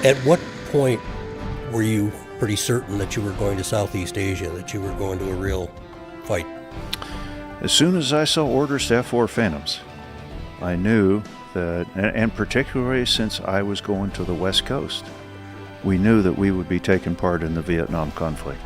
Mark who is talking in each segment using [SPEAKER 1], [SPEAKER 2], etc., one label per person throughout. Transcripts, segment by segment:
[SPEAKER 1] At what point were you pretty certain that you were going to Southeast Asia, that you were going to a real fight?
[SPEAKER 2] As soon as I saw orders to F-4 Phantoms, I knew that, and particularly since I was going to the West Coast, we knew that we would be taking part in the Vietnam conflict.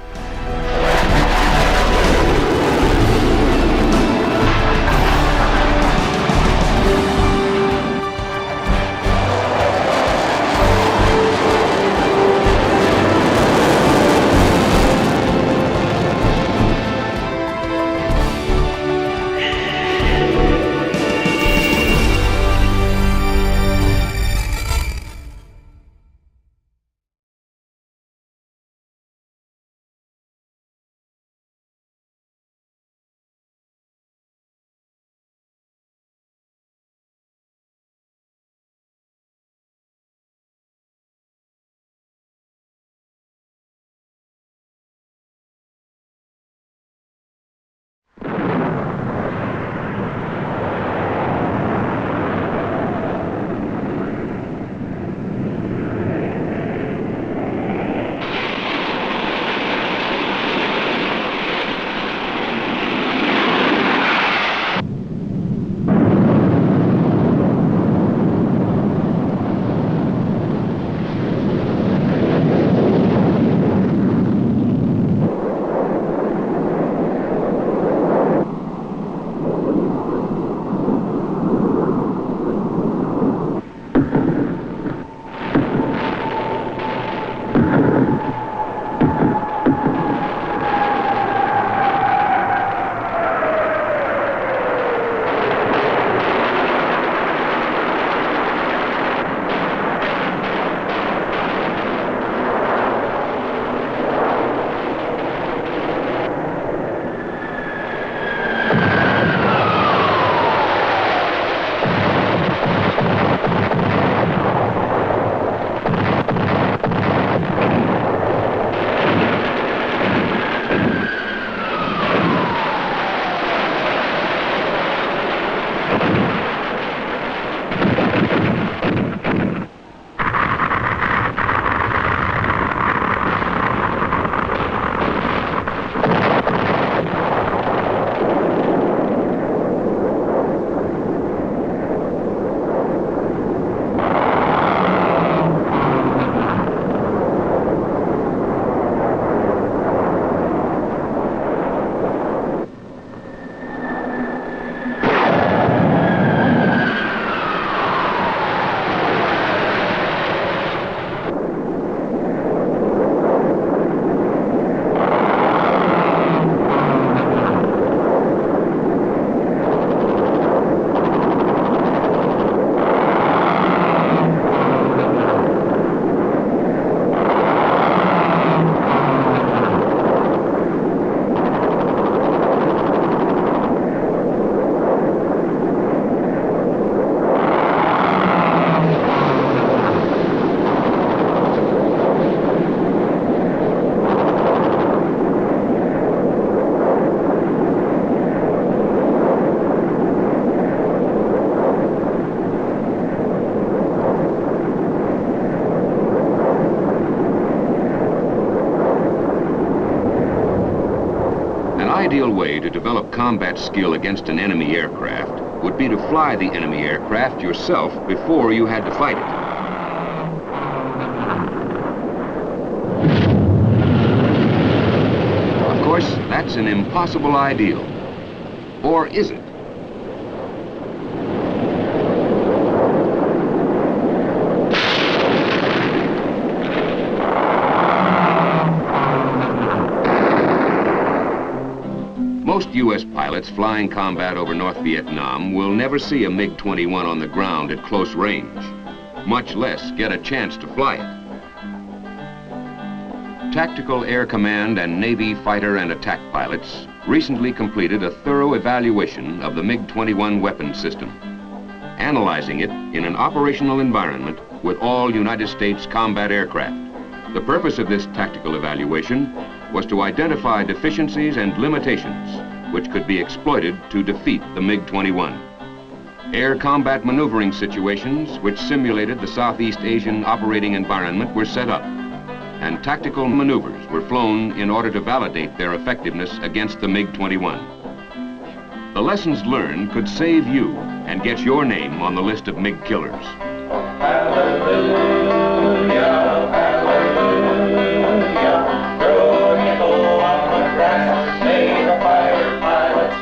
[SPEAKER 3] ideal way to develop combat skill against an enemy aircraft would be to fly the enemy aircraft yourself before you had to fight it. Of course, that's an impossible ideal. Or is it? Most U.S. pilots flying combat over North Vietnam will never see a MiG-21 on the ground at close range, much less get a chance to fly it. Tactical Air Command and Navy fighter and attack pilots recently completed a thorough evaluation of the MiG-21 weapon system, analyzing it in an operational environment with all United States combat aircraft. The purpose of this tactical evaluation was to identify deficiencies and limitations which could be exploited to defeat the MiG-21. Air combat maneuvering situations, which simulated the Southeast Asian operating environment, were set up, and tactical maneuvers were flown in order to validate their effectiveness against the MiG-21. The lessons learned could save you and get your name on the list of MiG killers.
[SPEAKER 4] Hallelujah, hallelujah, throw a nickel on the grass, say the fighter pilots.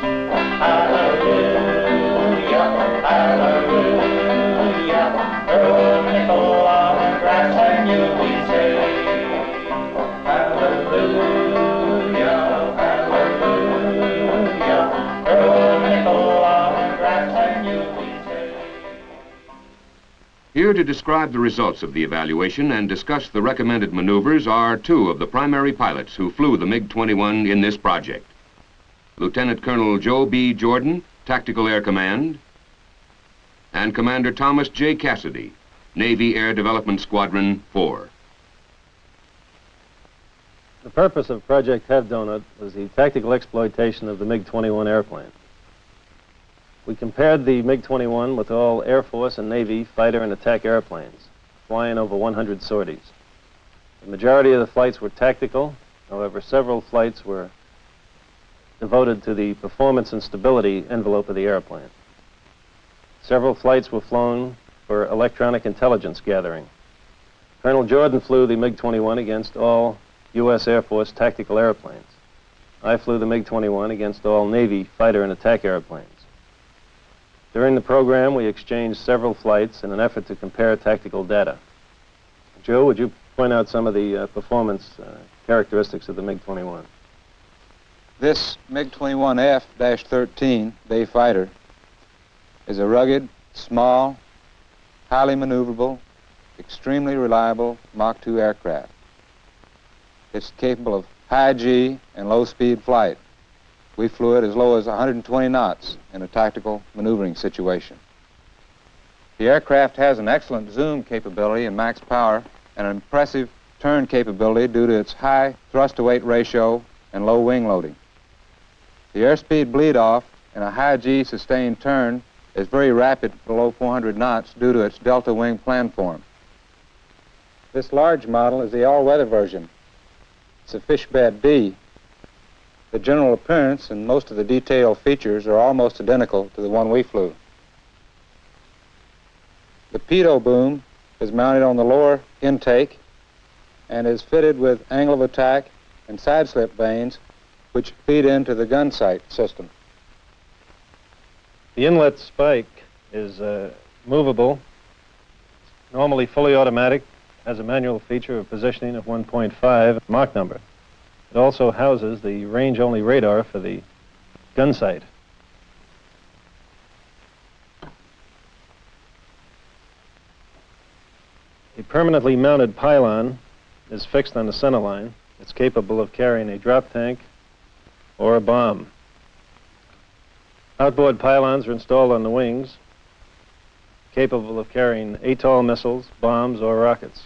[SPEAKER 4] Hallelujah, hallelujah, throw a nickel on the grass and you'll be saved. Hallelujah, hallelujah, throw a nickel on the grass and you'll be saved.
[SPEAKER 3] Here to describe the results of the evaluation and discuss the recommended maneuvers are two of the primary pilots who flew the MiG-21 in this project. Lieutenant Colonel Joe B. Jordan, Tactical Air Command, and Commander Thomas J. Cassidy, Navy Air Development Squadron 4.
[SPEAKER 5] The purpose of Project Doughnut was the tactical exploitation of the MiG-21 airplane. We compared the MiG-21 with all Air Force and Navy fighter and attack airplanes, flying over 100 sorties. The majority of the flights were tactical, however, several flights were devoted to the performance and stability envelope of the airplane. Several flights were flown for electronic intelligence gathering. Colonel Jordan flew the MiG-21 against all U.S. Air Force tactical airplanes. I flew the MiG-21 against all Navy fighter and attack airplanes. During the program, we exchanged several flights in an effort to compare tactical data. Joe, would you point out some of the performance characteristics of the MiG-21?
[SPEAKER 6] This MiG-21F-13 day fighter is a rugged, small, highly maneuverable, extremely reliable Mach 2 aircraft. It's capable of high G and low speed flight. We flew it as low as 120 knots in a tactical maneuvering situation. The aircraft has an excellent zoom capability and max power and an impressive turn capability due to its high thrust-to-weight ratio and low wing loading. The airspeed bleed-off in a high G sustained turn is very rapid below 400 knots due to its delta wing planform. This large model is the all-weather version. It's a fishbed B. The general appearance and most of the detailed features are almost identical to the one we flew. The pitot boom is mounted on the lower intake and is fitted with angle of attack and side slip vanes which feed into the gun sight system.
[SPEAKER 5] The inlet spike is movable, normally fully automatic, has a manual feature of positioning of 1.5 Mach number. It also houses the range-only radar for the gun sight. A permanently mounted pylon is fixed on the center line. It's capable of carrying a drop tank or a bomb. Outboard pylons are installed on the wings, capable of carrying ATOL missiles, bombs, or rockets.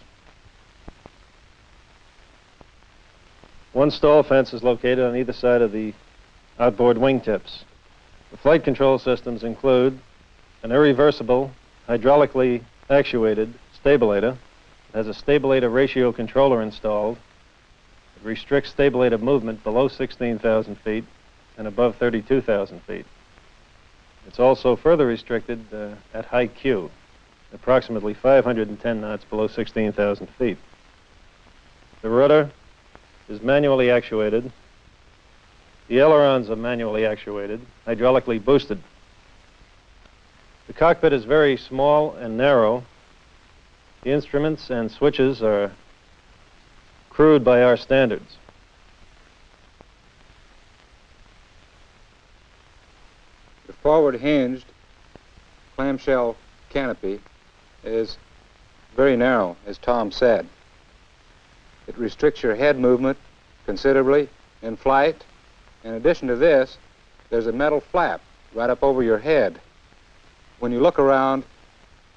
[SPEAKER 5] One stall fence is located on either side of the outboard wingtips. The flight control systems include an irreversible, hydraulically actuated stabilator. It has a stabilator ratio controller installed. It restricts stabilator movement below 16,000 feet and above 32,000 feet. It's also further restricted at high Q, approximately 510 knots below 16,000 feet. The rudder is manually actuated. The ailerons are manually actuated, hydraulically boosted. The cockpit is very small and narrow. The instruments and switches are crude by our standards.
[SPEAKER 6] The forward hinged clamshell canopy is very narrow, as Tom said. It restricts your head movement considerably in flight. In addition to this, there's a metal flap right up over your head. When you look around,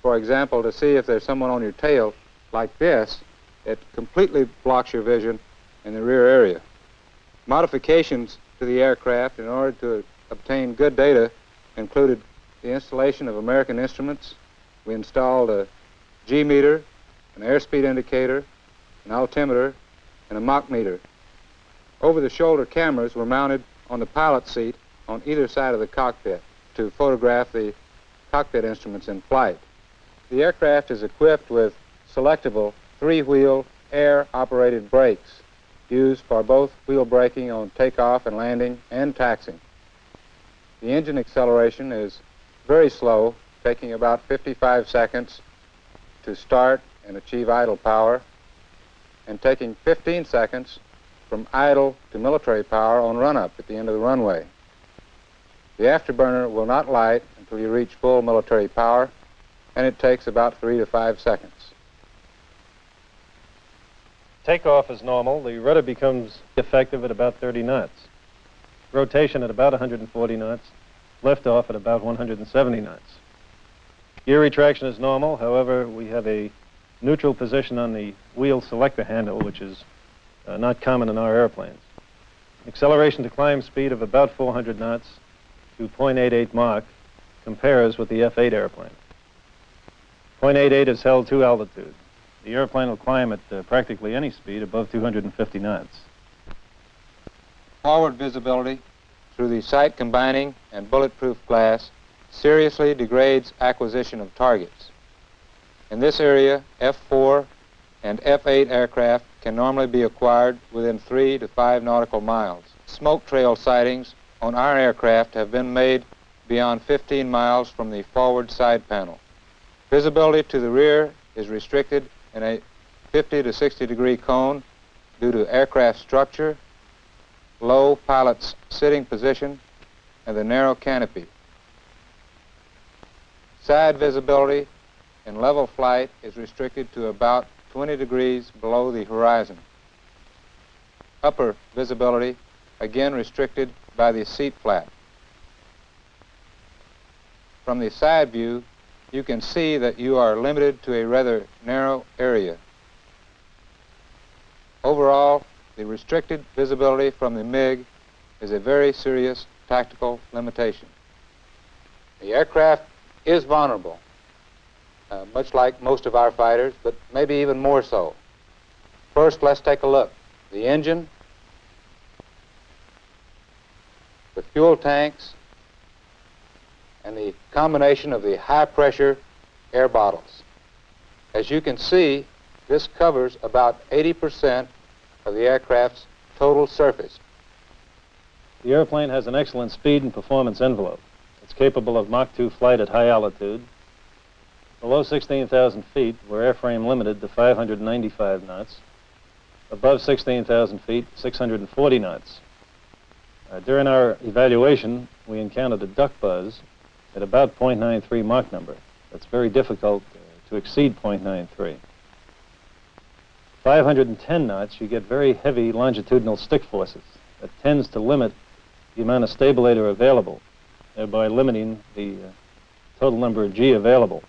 [SPEAKER 6] for example, to see if there's someone on your tail like this, it completely blocks your vision in the rear area. Modifications to the aircraft in order to obtain good data included the installation of American instruments, we installed a G meter, an airspeed indicator, an altimeter, and a Mach meter. Over-the-shoulder cameras were mounted on the pilot's seat on either side of the cockpit to photograph the cockpit instruments in flight. The aircraft is equipped with selectable three-wheel air-operated brakes used for both wheel braking on takeoff and landing and taxiing. The engine acceleration is very slow, taking about 55 seconds to start and achieve idle power, and taking 15 seconds from idle to military power on run-up at the end of the runway. The afterburner will not light until you reach full military power, and it takes about 3 to 5 seconds.
[SPEAKER 5] Takeoff is normal. The rudder becomes effective at about 30 knots. Rotation at about 140 knots. Liftoff at about 170 knots. Gear retraction is normal. However, we have a neutral position on the wheel selector handle, which is not common in our airplanes. Acceleration to climb speed of about 400 knots to 0.88 Mach compares with the F-8 airplane. 0.88 is held to altitude. The airplane will climb at practically any speed above 250 knots.
[SPEAKER 6] Forward visibility through the sight combining and bulletproof glass seriously degrades acquisition of targets. In this area, F-4 and F-8 aircraft can normally be acquired within 3 to 5 nautical miles. Smoke trail sightings on our aircraft have been made beyond 15 miles from the forward side panel. Visibility to the rear is restricted in a 50 to 60 degree cone due to aircraft structure, low pilot's sitting position, and the narrow canopy. Side visibility in level flight is restricted to about 20 degrees below the horizon. Upper visibility, again restricted by the seat flap. From the side view, you can see that you are limited to a rather narrow area. Overall, the restricted visibility from the MiG is a very serious tactical limitation. The aircraft is vulnerable, much like most of our fighters, but maybe even more so. First, let's take a look. The engine, the fuel tanks, and the combination of the high-pressure air bottles. As you can see, this covers about 80% of the aircraft's total surface.
[SPEAKER 5] The airplane has an excellent speed and performance envelope. It's capable of Mach 2 flight at high altitude. Below 16,000 feet, we're airframe limited to 595 knots. Above 16,000 feet, 640 knots. During our evaluation, we encountered a duck buzz at about 0.93 Mach number. That's very difficult to exceed 0.93. 510 knots, you get very heavy longitudinal stick forces. That tends to limit the amount of stabilator available, thereby limiting the total number of G available.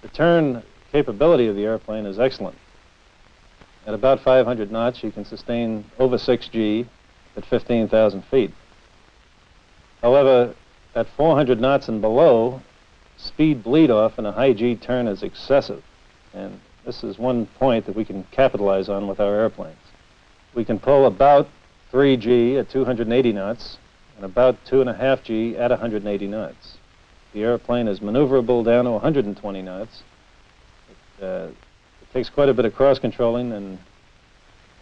[SPEAKER 5] The turn capability of the airplane is excellent. At about 500 knots, you can sustain over 6G at 15,000 feet. However, at 400 knots and below, speed bleed off in a high G turn is excessive. And this is one point that we can capitalize on with our airplanes. We can pull about 3G at 280 knots and about 2.5G at 180 knots. The airplane is maneuverable down to 120 knots. It takes quite a bit of cross-controlling and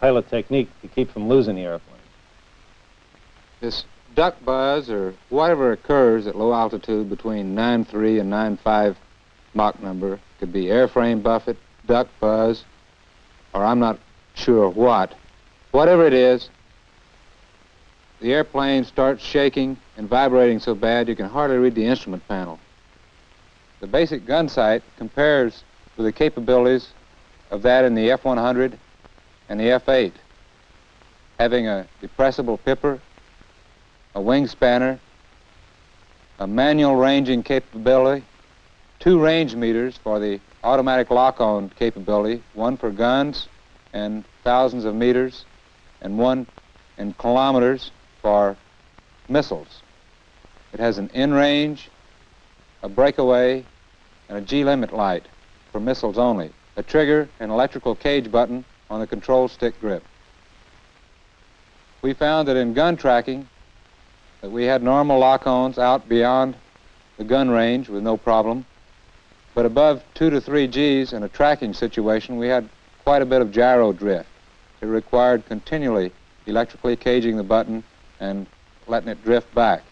[SPEAKER 5] pilot technique to keep from losing the airplane.
[SPEAKER 6] This duck buzz, or whatever occurs at low altitude between 9.3 and 9.5 Mach number, could be airframe buffet, duck buzz, or I'm not sure what. Whatever it is, the airplane starts shaking and vibrating so bad you can hardly read the instrument panel. The basic gun sight compares with the capabilities of that in the F-100 and the F-8, having a depressible pipper, a wing spanner, a manual ranging capability, 2 range meters for the automatic lock-on capability, one for guns and thousands of meters, and one in kilometers for missiles. It has an in-range, a breakaway, and a G-limit light for missiles only, a trigger and electrical cage button on the control stick grip. We found that in gun tracking, that we had normal lock-ons out beyond the gun range with no problem, but above 2 to 3 Gs in a tracking situation, we had quite a bit of gyro drift. It required continually electrically caging the button and letting it drift back.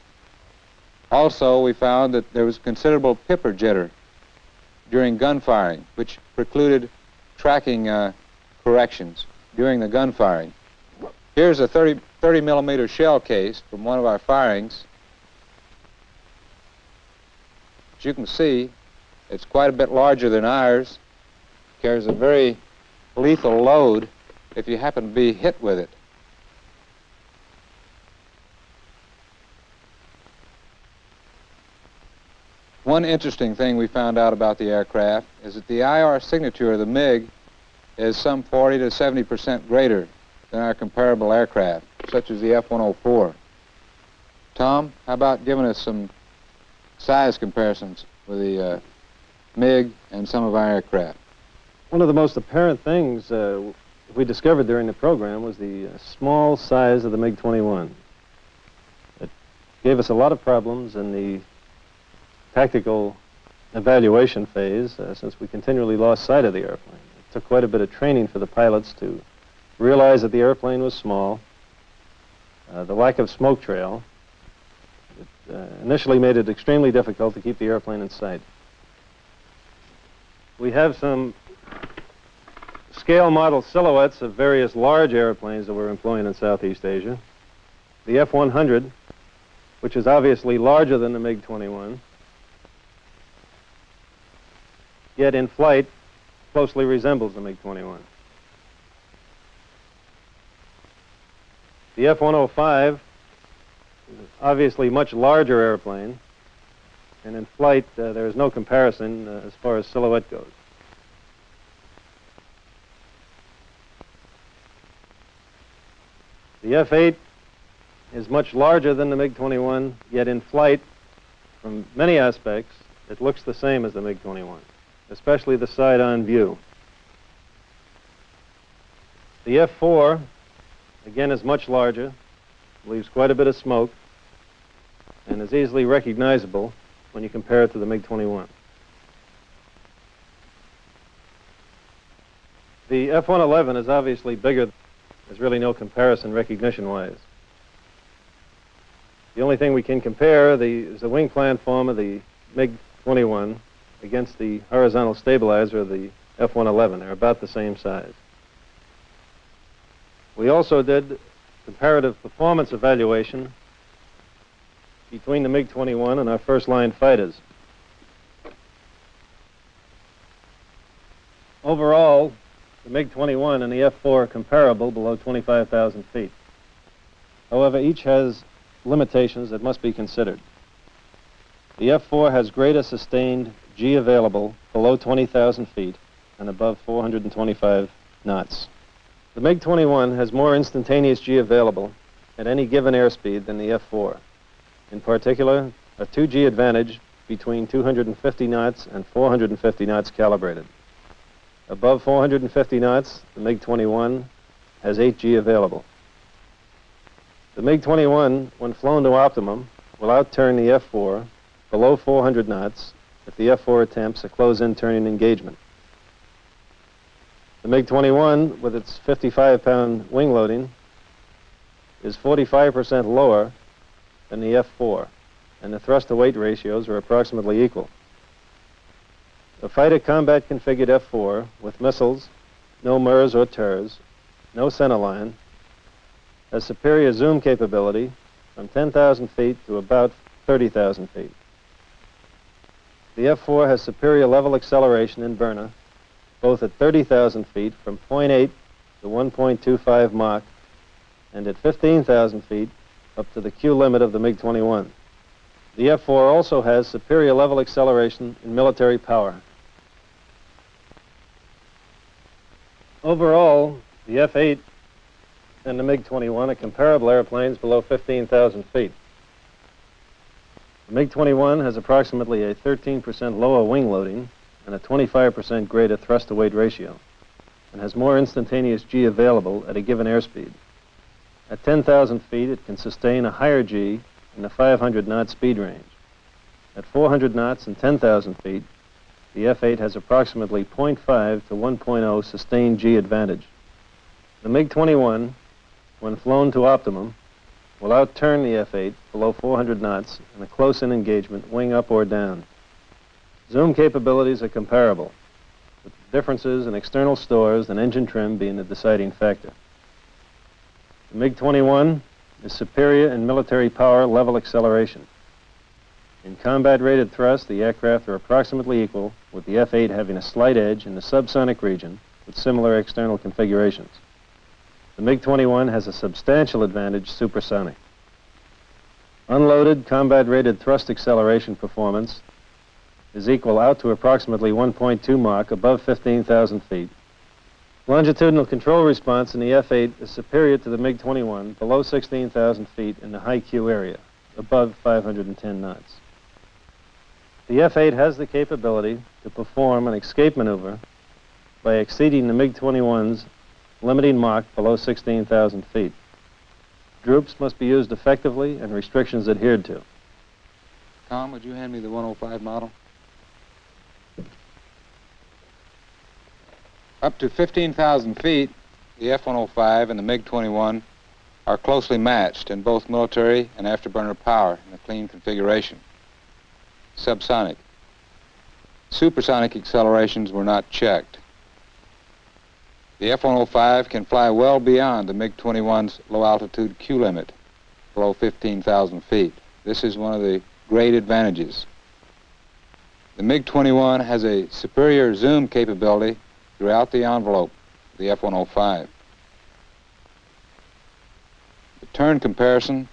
[SPEAKER 6] Also, we found that there was considerable pipper jitter during gun firing, which precluded tracking corrections during the gun firing. Here's a 30 millimeter shell case from one of our firings. As you can see, it's quite a bit larger than ours, carries a very lethal load if you happen to be hit with it. One interesting thing we found out about the aircraft is that the IR signature of the MiG is some 40 to 70% greater than our comparable aircraft, such as the F-104. Tom, how about giving us some size comparisons with the MiG and some of our aircraft?
[SPEAKER 5] One of the most apparent things we discovered during the program was the small size of the MiG-21. It gave us a lot of problems in the tactical evaluation phase since we continually lost sight of the airplane. It took quite a bit of training for the pilots to realize that the airplane was small. The lack of smoke trail initially made it extremely difficult to keep the airplane in sight. We have some scale model silhouettes of various large airplanes that we're employing in Southeast Asia. The F-100, which is obviously larger than the MiG-21, yet in flight closely resembles the MiG-21. The F-105 is obviously much larger airplane, and in flight there is no comparison as far as silhouette goes. The F-8 is much larger than the MiG-21, yet in flight, from many aspects, it looks the same as the MiG-21, especially the side-on view. The F-4, again, is much larger, leaves quite a bit of smoke, and is easily recognizable when you compare it to the MiG-21. The F-111 is obviously bigger. There's really no comparison recognition-wise. The only thing we can compare is the wing platform of the MiG-21 against the horizontal stabilizer of the F-111. They're about the same size. We also did comparative performance evaluation between the MiG-21 and our first-line fighters. Overall, the MiG-21 and the F-4 are comparable below 25,000 feet. However, each has limitations that must be considered. The F-4 has greater sustained G available below 20,000 feet and above 425 knots. The MiG-21 has more instantaneous G available at any given airspeed than the F-4. In particular, a 2G advantage between 250 knots and 450 knots calibrated. Above 450 knots, the MiG-21 has 8G available. The MiG-21, when flown to optimum, will outturn the F-4 below 400 knots if the F-4 attempts a close-in turning engagement. The MiG-21, with its 55-pound wing loading, is 45% lower than the F-4, and the thrust-to-weight ratios are approximately equal. The fighter combat configured F-4 with missiles, no MERS or TERS, no centerline, has superior zoom capability from 10,000 feet to about 30,000 feet. The F-4 has superior level acceleration in burner, both at 30,000 feet from 0.8 to 1.25 Mach, and at 15,000 feet up to the Q limit of the MiG-21. The F-4 also has superior level acceleration in military power. Overall, the F-8 and the MiG-21 are comparable airplanes below 15,000 feet. The MiG-21 has approximately a 13% lower wing loading and a 25% greater thrust-to-weight ratio, and has more instantaneous G available at a given airspeed. At 10,000 feet, it can sustain a higher G in the 500-knot speed range. At 400 knots and 10,000 feet, the F-8 has approximately 0.5 to 1.0 sustained G advantage. The MiG-21, when flown to optimum, will outturn the F-8 below 400 knots in a close-in engagement, wing up or down. Zoom capabilities are comparable, with differences in external stores and engine trim being the deciding factor. The MiG-21 is superior in military power level acceleration. In combat-rated thrust, the aircraft are approximately equal, with the F-8 having a slight edge in the subsonic region with similar external configurations. The MiG-21 has a substantial advantage supersonic. Unloaded combat-rated thrust acceleration performance is equal out to approximately 1.2 Mach above 15,000 feet. Longitudinal control response in the F-8 is superior to the MiG-21 below 16,000 feet in the high Q area, above 510 knots. The F-8 has the capability to perform an escape maneuver by exceeding the MiG-21's limiting Mach below 16,000 feet. Droops must be used effectively and restrictions adhered to.
[SPEAKER 6] Tom, would you hand me the 105 model? Up to 15,000 feet, the F-105 and the MiG-21 are closely matched in both military and afterburner power in a clean configuration. Subsonic. Supersonic accelerations were not checked. The F-105 can fly well beyond the MiG-21's low-altitude Q limit, below 15,000 feet. This is one of the great advantages. The MiG-21 has a superior zoom capability throughout the envelope of the F-105. The turn comparison,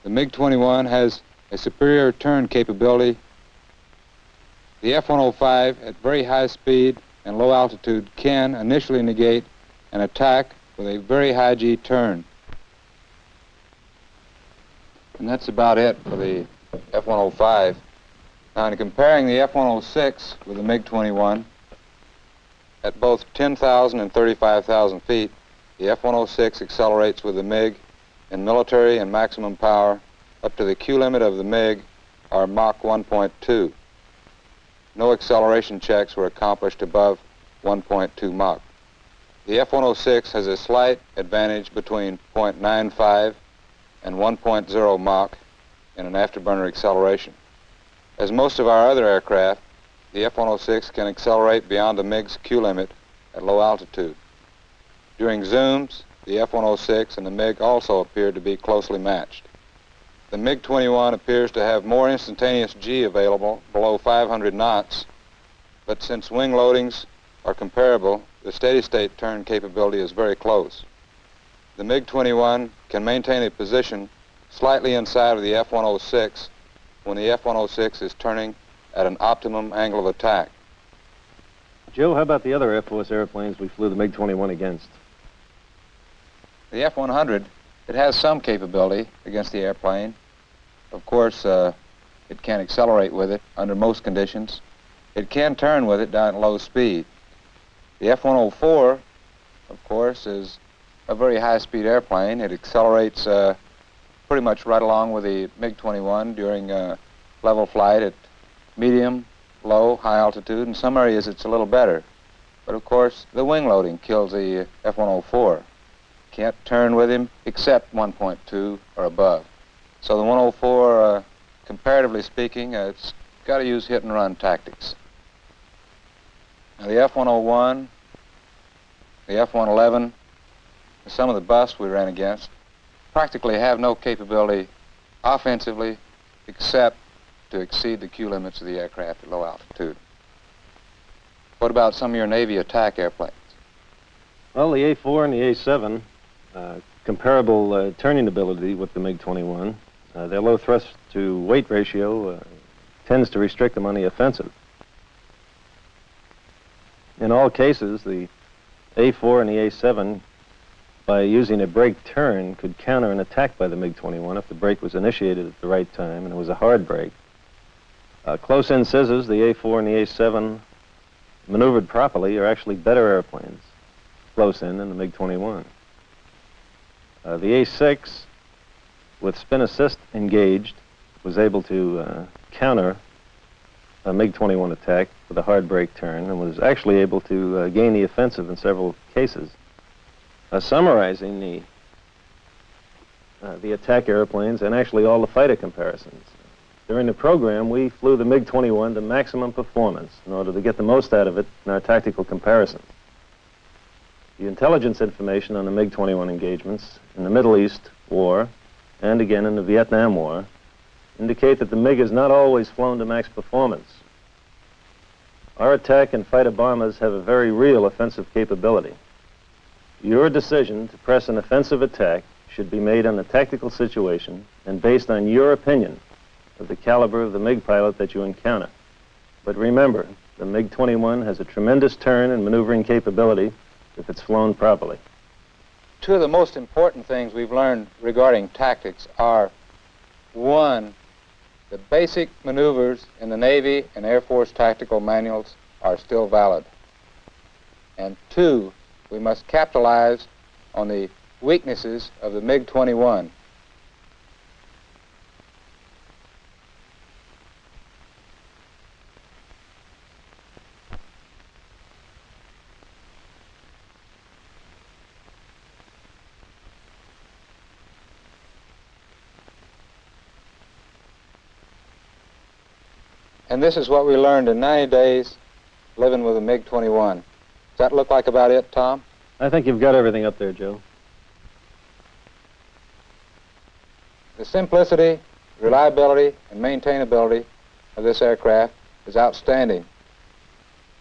[SPEAKER 6] the MiG-21 has a superior turn capability. The F-105 at very high speed and low altitude can initially negate an attack with a very high G turn. And that's about it for the F-105. Now, in comparing the F-106 with the MiG-21, at both 10,000 and 35,000 feet, the F-106 accelerates with the MiG in military and maximum power up to the Q limit of the MiG, or Mach 1.2. No acceleration checks were accomplished above 1.2 Mach. The F-106 has a slight advantage between 0.95 and 1.0 Mach in an afterburner acceleration. As most of our other aircraft, the F-106 can accelerate beyond the MiG's Q limit at low altitude. During zooms, the F-106 and the MiG also appeared to be closely matched. The MiG-21 appears to have more instantaneous G available below 500 knots, but since wing loadings are comparable, the steady-state turn capability is very close. The MiG-21 can maintain a position slightly inside of the F-106 when the F-106 is turning at an optimum angle of attack.
[SPEAKER 5] Joe, how about the other Air Force airplanes we flew the MiG-21 against?
[SPEAKER 6] The F-100, it has some capability against the airplane. Of course, it can accelerate with it under most conditions. It can turn with it down at low speed. The F-104, of course, is a very high-speed airplane. It accelerates pretty much right along with the MiG-21 during level flight at medium, low, high altitude. In some areas it's a little better. But of course, the wing loading kills the F-104. Can't turn with him except 1.2 or above. So the 104, comparatively speaking, it's got to use hit-and-run tactics. Now the F-101, the F-111, some of the busts we ran against practically have no capability offensively except to exceed the Q limits of the aircraft at low altitude. What about some of your Navy attack airplanes?
[SPEAKER 5] Well, the A4 and the A7, comparable turning ability with the MiG-21. Their low thrust-to-weight ratio tends to restrict them on the offensive. In all cases, the A4 and the A7, by using a brake turn, could counter an attack by the MiG-21 if the brake was initiated at the right time and it was a hard brake. Close-in scissors, the A4 and the A7, maneuvered properly, are actually better airplanes, close-in, than the MiG-21. The A6, with spin assist engaged, was able to counter a MiG-21 attack with a hard brake turn and was actually able to gain the offensive in several cases. Summarizing the attack airplanes and actually all the fighter comparisons. During the program, we flew the MiG-21 to maximum performance in order to get the most out of it in our tactical comparisons. The intelligence information on the MiG-21 engagements in the Middle East War and again in the Vietnam War indicate that the MiG is not always flown to max performance. Our attack and fighter bombers have a very real offensive capability. Your decision to press an offensive attack should be made on the tactical situation and based on your opinion of the caliber of the MiG pilot that you encounter. But remember, the MiG-21 has a tremendous turn and maneuvering capability if it's flown properly.
[SPEAKER 6] Two of the most important things we've learned regarding tactics are, one, the basic maneuvers in the Navy and Air Force tactical manuals are still valid. And two, we must capitalize on the weaknesses of the MiG-21. And this is what we learned in 90 days living with a MiG-21. Does that look like about it, Tom?
[SPEAKER 5] I think you've got everything up there, Joe.
[SPEAKER 6] The simplicity, reliability, and maintainability of this aircraft is outstanding.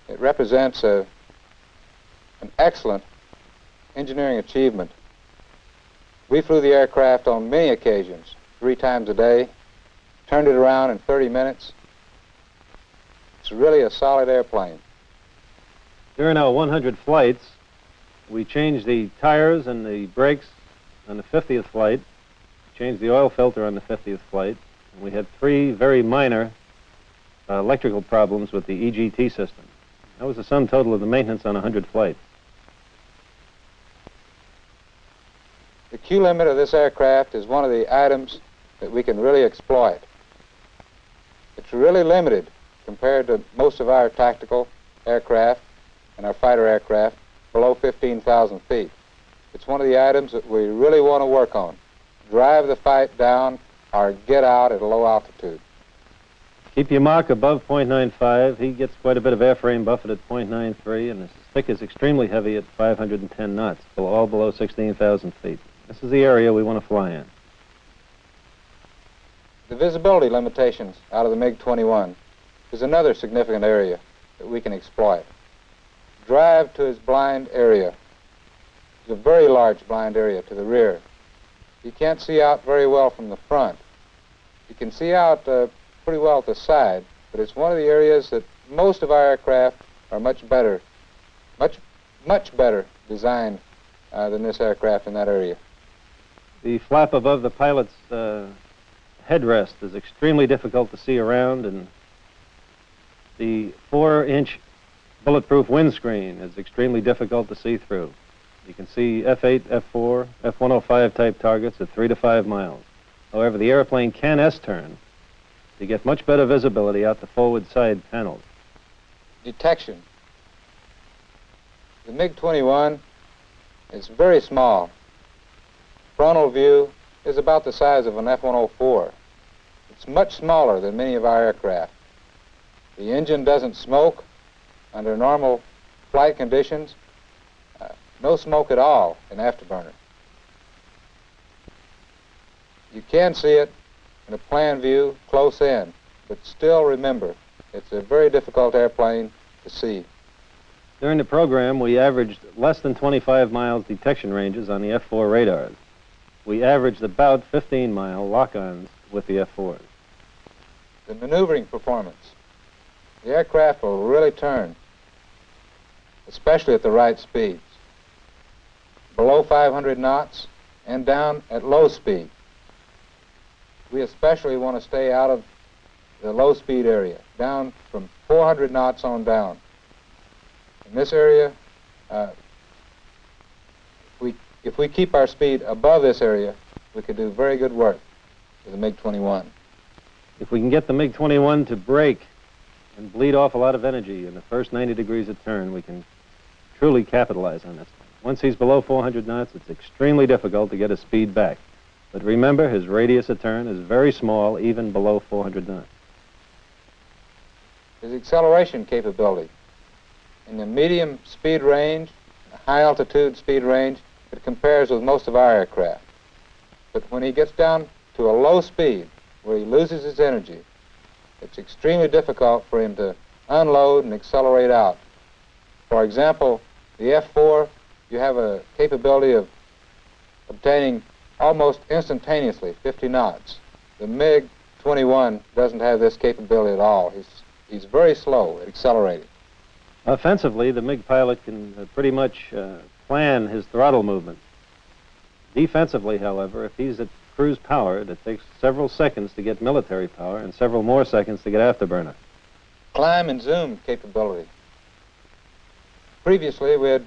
[SPEAKER 6] It represents an excellent engineering achievement. We flew the aircraft on many occasions, 3 times a day, turned it around in 30 minutes. It's really a solid airplane.
[SPEAKER 5] During our 100 flights, we changed the tires and the brakes on the 50th flight, changed the oil filter on the 50th flight, and we had 3 very minor electrical problems with the EGT system. That was the sum total of the maintenance on 100 flights.
[SPEAKER 6] The Q limit of this aircraft is one of the items that we can really exploit. It's really limited compared to most of our tactical aircraft and our fighter aircraft below 15,000 feet. It's one of the items that we really want to work on. Drive the fight down or get out at a low altitude.
[SPEAKER 5] Keep your mark above 0.95. He gets quite a bit of airframe buffet at 0.93, and his stick is extremely heavy at 510 knots, all below 16,000 feet. This is the area we want to fly in.
[SPEAKER 6] The visibility limitations out of the MiG-21 is another significant area that we can exploit. Drive to his blind area. It's a very large blind area to the rear. You can't see out very well from the front. You can see out pretty well at the side, but it's one of the areas that most of our aircraft are much better designed than this aircraft in that area.
[SPEAKER 5] The flap above the pilot's headrest is extremely difficult to see around, and the 4-inch bulletproof windscreen is extremely difficult to see through. You can see F-8, F-4, F-105 type targets at 3 to 5 miles. However, the airplane can S-turn to get much better visibility out the forward side panels.
[SPEAKER 6] Detection. The MiG-21 is very small. Frontal view is about the size of an F-104. It's much smaller than many of our aircraft. The engine doesn't smoke under normal flight conditions. No smoke at all in afterburner. You can see it in a plan view close in, but still remember, it's a very difficult airplane to see.
[SPEAKER 5] During the program, we averaged less than 25 miles detection ranges on the F-4 radars. We averaged about 15-mile lock-ons with the F-4s.
[SPEAKER 6] The maneuvering performance. The aircraft will really turn, especially at the right speeds. Below 500 knots and down at low speed. We especially want to stay out of the low speed area, down from 400 knots on down. In this area, if we keep our speed above this area, we could do very good work with the MiG-21.
[SPEAKER 5] If we can get the MiG-21 to brake and bleed off a lot of energy in the first 90 degrees of turn, we can truly capitalize on this thing. Once he's below 400 knots, it's extremely difficult to get his speed back. But remember, his radius of turn is very small, even below 400 knots.
[SPEAKER 6] His acceleration capability. In the medium speed range, high altitude speed range, it compares with most of our aircraft. But when he gets down to a low speed, where he loses his energy, it's extremely difficult for him to unload and accelerate out. For example, the F-4, you have a capability of obtaining almost instantaneously 50 knots. The MiG-21 doesn't have this capability at all. He's very slow at accelerating.
[SPEAKER 5] Offensively, the MiG pilot can pretty much plan his throttle movement. Defensively, however, if he's at cruise power, it takes several seconds to get military power and several more seconds to get afterburner.
[SPEAKER 6] Climb and zoom capability. Previously, we had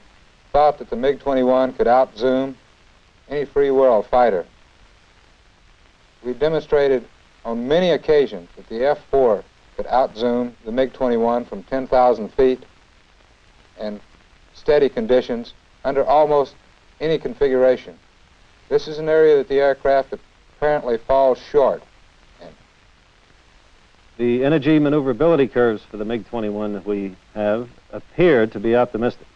[SPEAKER 6] thought that the MiG-21 could out-zoom any free world fighter. We've demonstrated on many occasions that the F-4 could out-zoom the MiG-21 from 10,000 feet in steady conditions under almost any configuration. This is an area that the aircraft apparently falls short in.
[SPEAKER 5] The energy maneuverability curves for the MiG-21 that we have appear to be optimistic.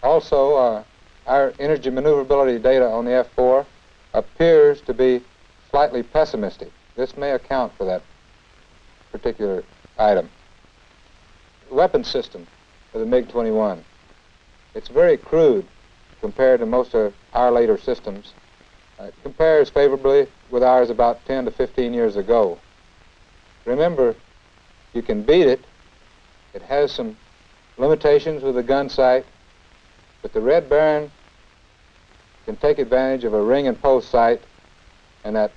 [SPEAKER 6] Also, our energy maneuverability data on the F-4 appears to be slightly pessimistic. This may account for that particular item. The weapon system of the MiG-21. It's very crude compared to most of our later systems. It compares favorably with ours about 10 to 15 years ago. Remember, you can beat it. It has some limitations with the gun sight, but the Red Baron can take advantage of a ring and post sight and that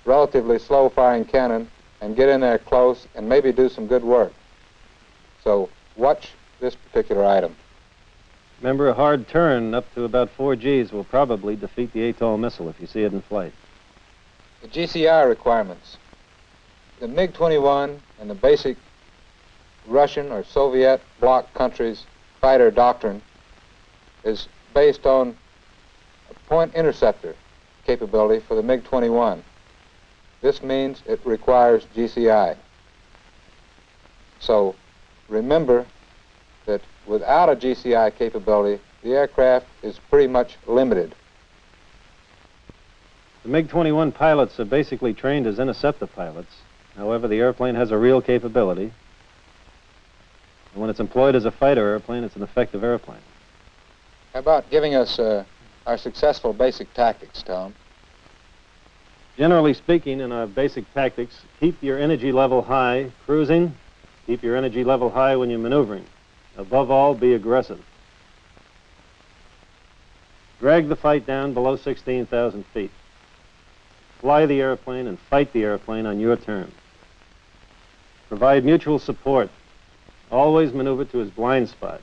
[SPEAKER 6] relatively slow-firing cannon and get in there close and maybe do some good work. So watch this particular item.
[SPEAKER 5] Remember, a hard turn up to about 4 Gs will probably defeat the ATOL missile if you see it in flight.
[SPEAKER 6] The GCI requirements. The MiG-21 and the basic Russian or Soviet bloc countries' fighter doctrine is based on a point interceptor capability for the MiG-21. This means it requires GCI. So remember that without a GCI capability, the aircraft is pretty much limited.
[SPEAKER 5] The MiG-21 pilots are basically trained as interceptor pilots. However, the airplane has a real capability. And when it's employed as a fighter airplane, it's an effective airplane.
[SPEAKER 6] How about giving us our successful basic tactics, Tom?
[SPEAKER 5] Generally speaking, in our basic tactics, keep your energy level high cruising, keep your energy level high when you're maneuvering. Above all, be aggressive. Drag the fight down below 16,000 feet. Fly the airplane and fight the airplane on your terms. Provide mutual support. Always maneuver to his blind spot.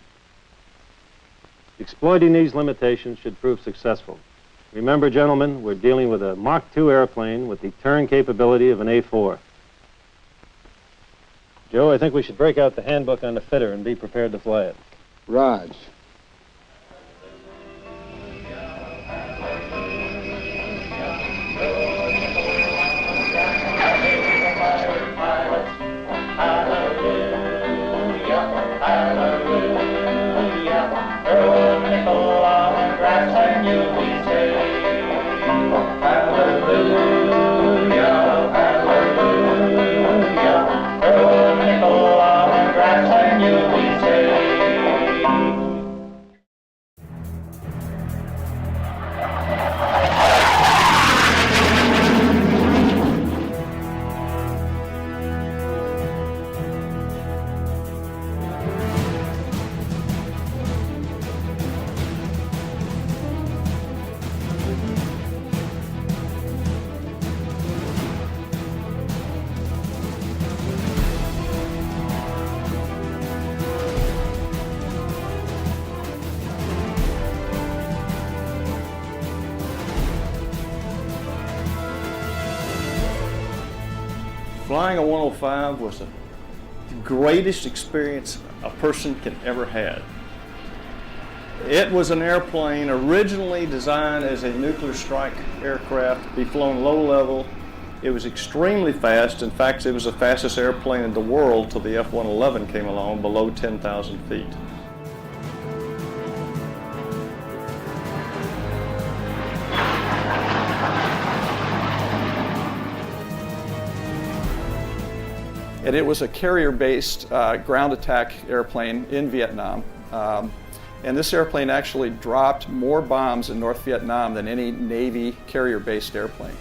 [SPEAKER 5] Exploiting these limitations should prove successful. Remember, gentlemen, we're dealing with a Mach 2 airplane with the turn capability of an A4. Joe, I think we should break out the handbook on the fitter and be prepared to fly it.
[SPEAKER 6] Raj.
[SPEAKER 7] Flying a 105 was the greatest experience a person can ever have. It was an airplane originally designed as a nuclear strike aircraft to be flown low level. It was extremely fast. In fact, it was the fastest airplane in the world till the F-111 came along below 10,000 feet. And it was a carrier-based ground attack airplane in Vietnam. And this airplane actually dropped more bombs in North Vietnam than any Navy carrier-based airplane.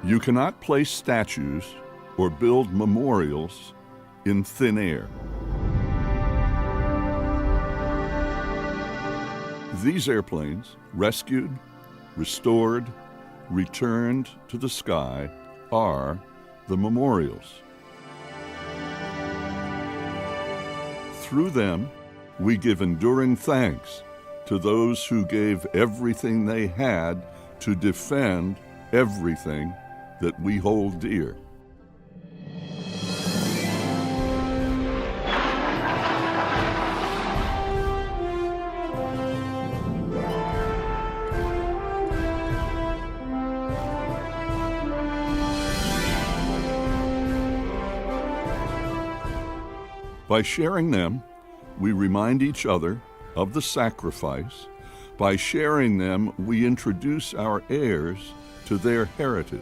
[SPEAKER 8] You cannot place statues or build memorials in thin air. These airplanes, rescued, restored, returned to the sky, are the memorials. Through them, we give enduring thanks to those who gave everything they had to defend everything that we hold dear. By sharing them, we remind each other of the sacrifice. By sharing them, we introduce our heirs to their heritage.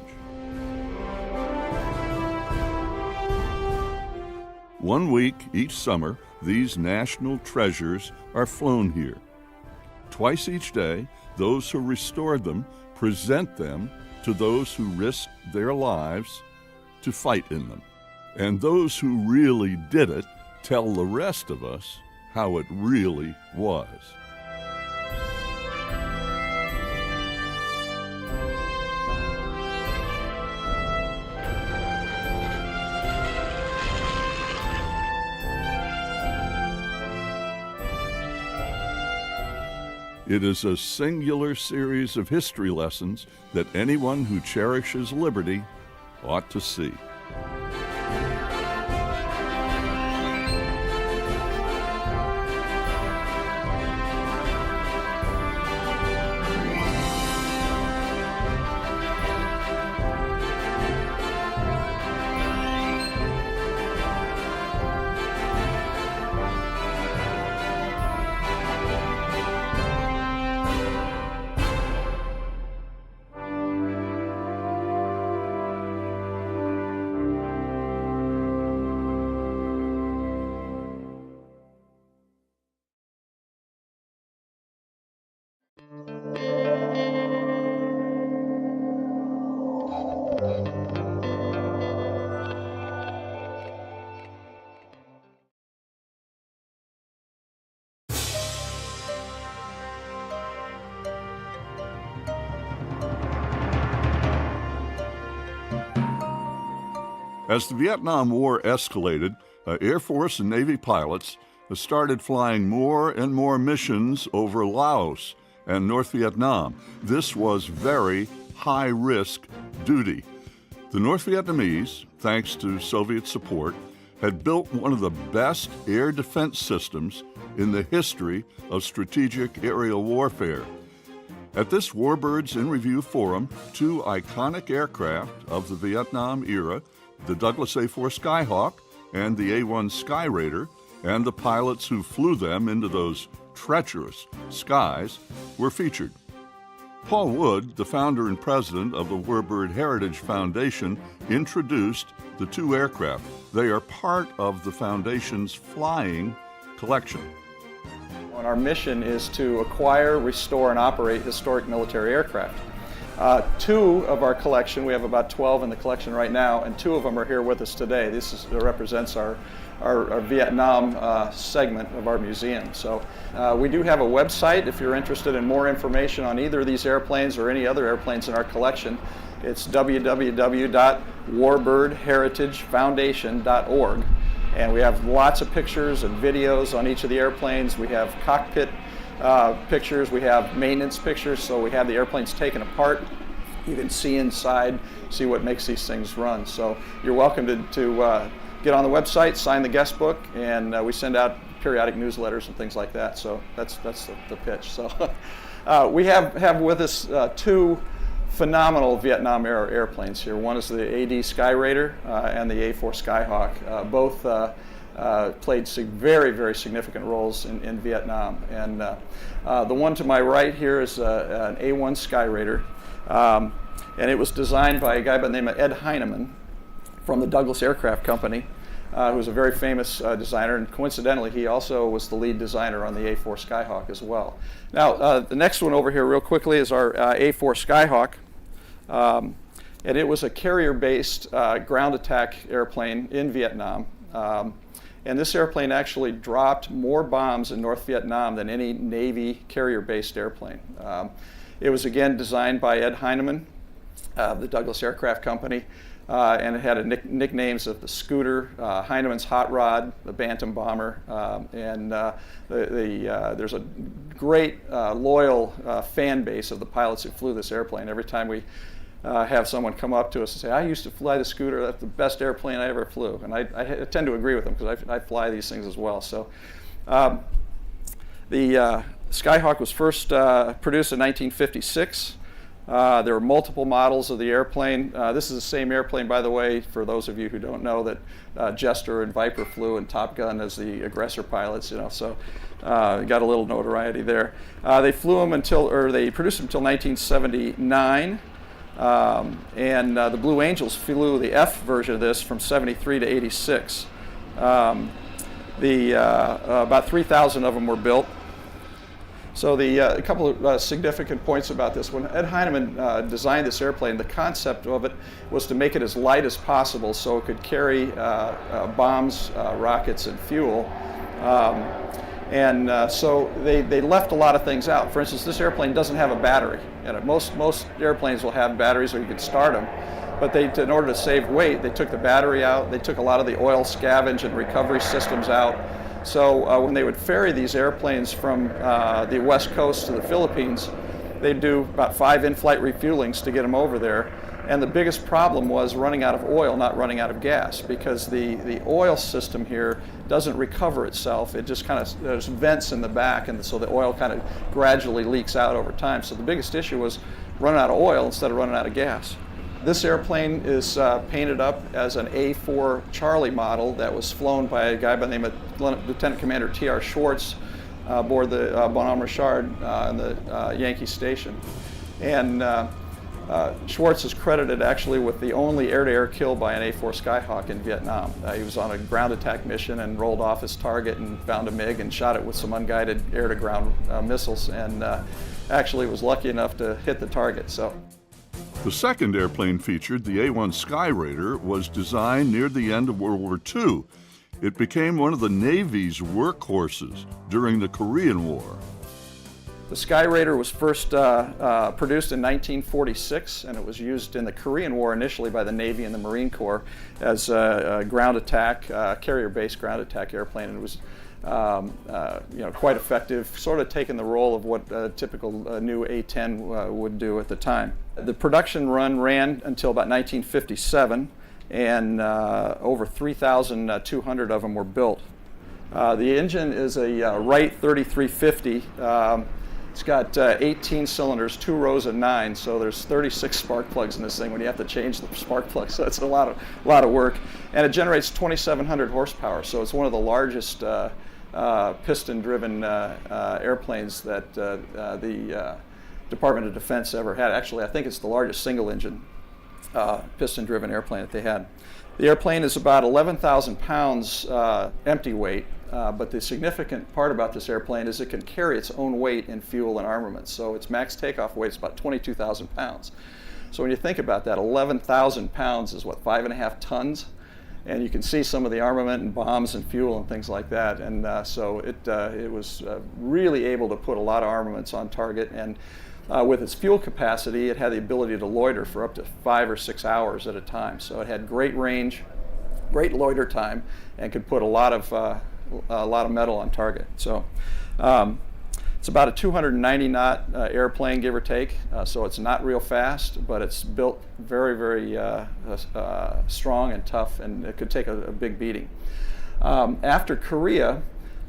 [SPEAKER 8] One week each summer, these national treasures are flown here. Twice each day, those who restored them present them to those who risked their lives to fight in them. And those who really did it tell the rest of us how it really was. It is a singular series of history lessons that anyone who cherishes liberty ought to see. As the Vietnam War escalated, Air Force and Navy pilots started flying more and more missions over Laos and North Vietnam. This was very high-risk duty. The North Vietnamese, thanks to Soviet support, had built one of the best air defense systems in the history of strategic aerial warfare. At this Warbirds in Review forum, two iconic aircraft of the Vietnam era, the Douglas A-4 Skyhawk and the A-1 Sky Raider, and the pilots who flew them into those treacherous skies, were featured. Paul Wood, the founder and president of the Warbird Heritage Foundation, introduced the two aircraft. They are part of the foundation's Flying collection.
[SPEAKER 7] And our mission is to acquire, restore, and operate historic military aircraft. Two of our collection, we have about 12 in the collection right now, and two of them are here with us today. This represents our Vietnam segment of our museum. So we do have a website if you're interested in more information on either of these airplanes or any other airplanes in our collection. It's www.warbird.heritagefoundation.org. And we have lots of pictures and videos on each of the airplanes. We have cockpit pictures, we have maintenance pictures, so we have the airplanes taken apart. You can see inside, see what makes these things run. So you're welcome to get on the website, sign the guest book, and we send out periodic newsletters and things like that. So that's the pitch. So we have with us two phenomenal Vietnam era airplanes here. One is the AD Skyraider and the A4 Skyhawk. Both played very, very significant roles in Vietnam. And the one to my right here is an A1 Skyraider. And it was designed by a guy by the name of Ed Heinemann from the Douglas Aircraft Company, who was a very famous designer. And coincidentally, he also was the lead designer on the A4 Skyhawk as well. Now, the next one over here real quickly is our A4 Skyhawk. And it was a carrier-based ground attack airplane in Vietnam. And this airplane actually dropped more bombs in North Vietnam than any Navy carrier-based airplane. It was again designed by Ed Heinemann, the Douglas Aircraft Company, and it had nicknames of the Scooter, Heinemann's Hot Rod, the Bantam Bomber, and there's a great loyal fan base of the pilots who flew this airplane. Every time we have someone come up to us and say, I used to fly the Scooter, that's the best airplane I ever flew. And I tend to agree with them because I fly these things as well. So the Skyhawk was first produced in 1956. There were multiple models of the airplane. This is the same airplane, by the way, for those of you who don't know, that Jester and Viper flew in Top Gun as the aggressor pilots, so got a little notoriety there. They flew them they produced them until 1979. And the Blue Angels flew the F version of this from 73 to 86. About 3,000 of them were built. So a couple of significant points about this. When Ed Heinemann designed this airplane, the concept of it was to make it as light as possible so it could carry bombs, rockets, and fuel. So they left a lot of things out. For instance, this airplane doesn't have a battery. And most airplanes will have batteries where you can start them. But in order to save weight, they took the battery out. They took a lot of the oil scavenge and recovery systems out. So when they would ferry these airplanes from the West Coast to the Philippines, they'd do about 5 in-flight refuelings to get them over there. And the biggest problem was running out of oil, not running out of gas, because the oil system here doesn't recover itself. It just there's vents in the back, and so the oil kind of gradually leaks out over time. So the biggest issue was running out of oil instead of running out of gas. This airplane is painted up as an A4 Charlie model that was flown by a guy by the name of Lieutenant Commander T.R. Schwartz aboard the Bonhomme Richard in the Yankee Station. And Schwartz is credited actually with the only air-to-air kill by an A4 Skyhawk in Vietnam. He was on a ground attack mission and rolled off his target and found a MiG and shot it with some unguided air-to-ground missiles, and actually was lucky enough to hit the target. So.
[SPEAKER 8] The second airplane featured, the A1 Skyraider, was designed near the end of World War II. It became one of the Navy's workhorses during the Korean War.
[SPEAKER 7] The Skyraider was first produced in 1946, and it was used in the Korean War initially by the Navy and the Marine Corps as a ground attack, carrier-based ground attack airplane, and it was quite effective, sort of taking the role of what a typical new A-10 would do at the time. The production run ran until about 1957, and over 3,200 of them were built. The engine is a Wright 3350. It's got 18 cylinders, 2 rows of 9, so there's 36 spark plugs in this thing when you have to change the spark plugs, so it's a lot of work. And it generates 2,700 horsepower, so it's one of the largest piston-driven airplanes that the Department of Defense ever had. Actually, I think it's the largest single-engine piston-driven airplane that they had. The airplane is about 11,000 pounds empty weight, but the significant part about this airplane is it can carry its own weight in fuel and armaments. So its max takeoff weight is about 22,000 pounds. So when you think about that, 11,000 pounds is what, 5.5 tons? And you can see some of the armament and bombs and fuel and things like that. And so it was really able to put a lot of armaments on target. And with its fuel capacity, it had the ability to loiter for up to 5 or 6 hours at a time. So it had great range, great loiter time, and could put a lot of metal on target. So it's about a 290 knot airplane, give or take. So it's not real fast, but it's built very, very strong and tough, and it could take a big beating. After Korea,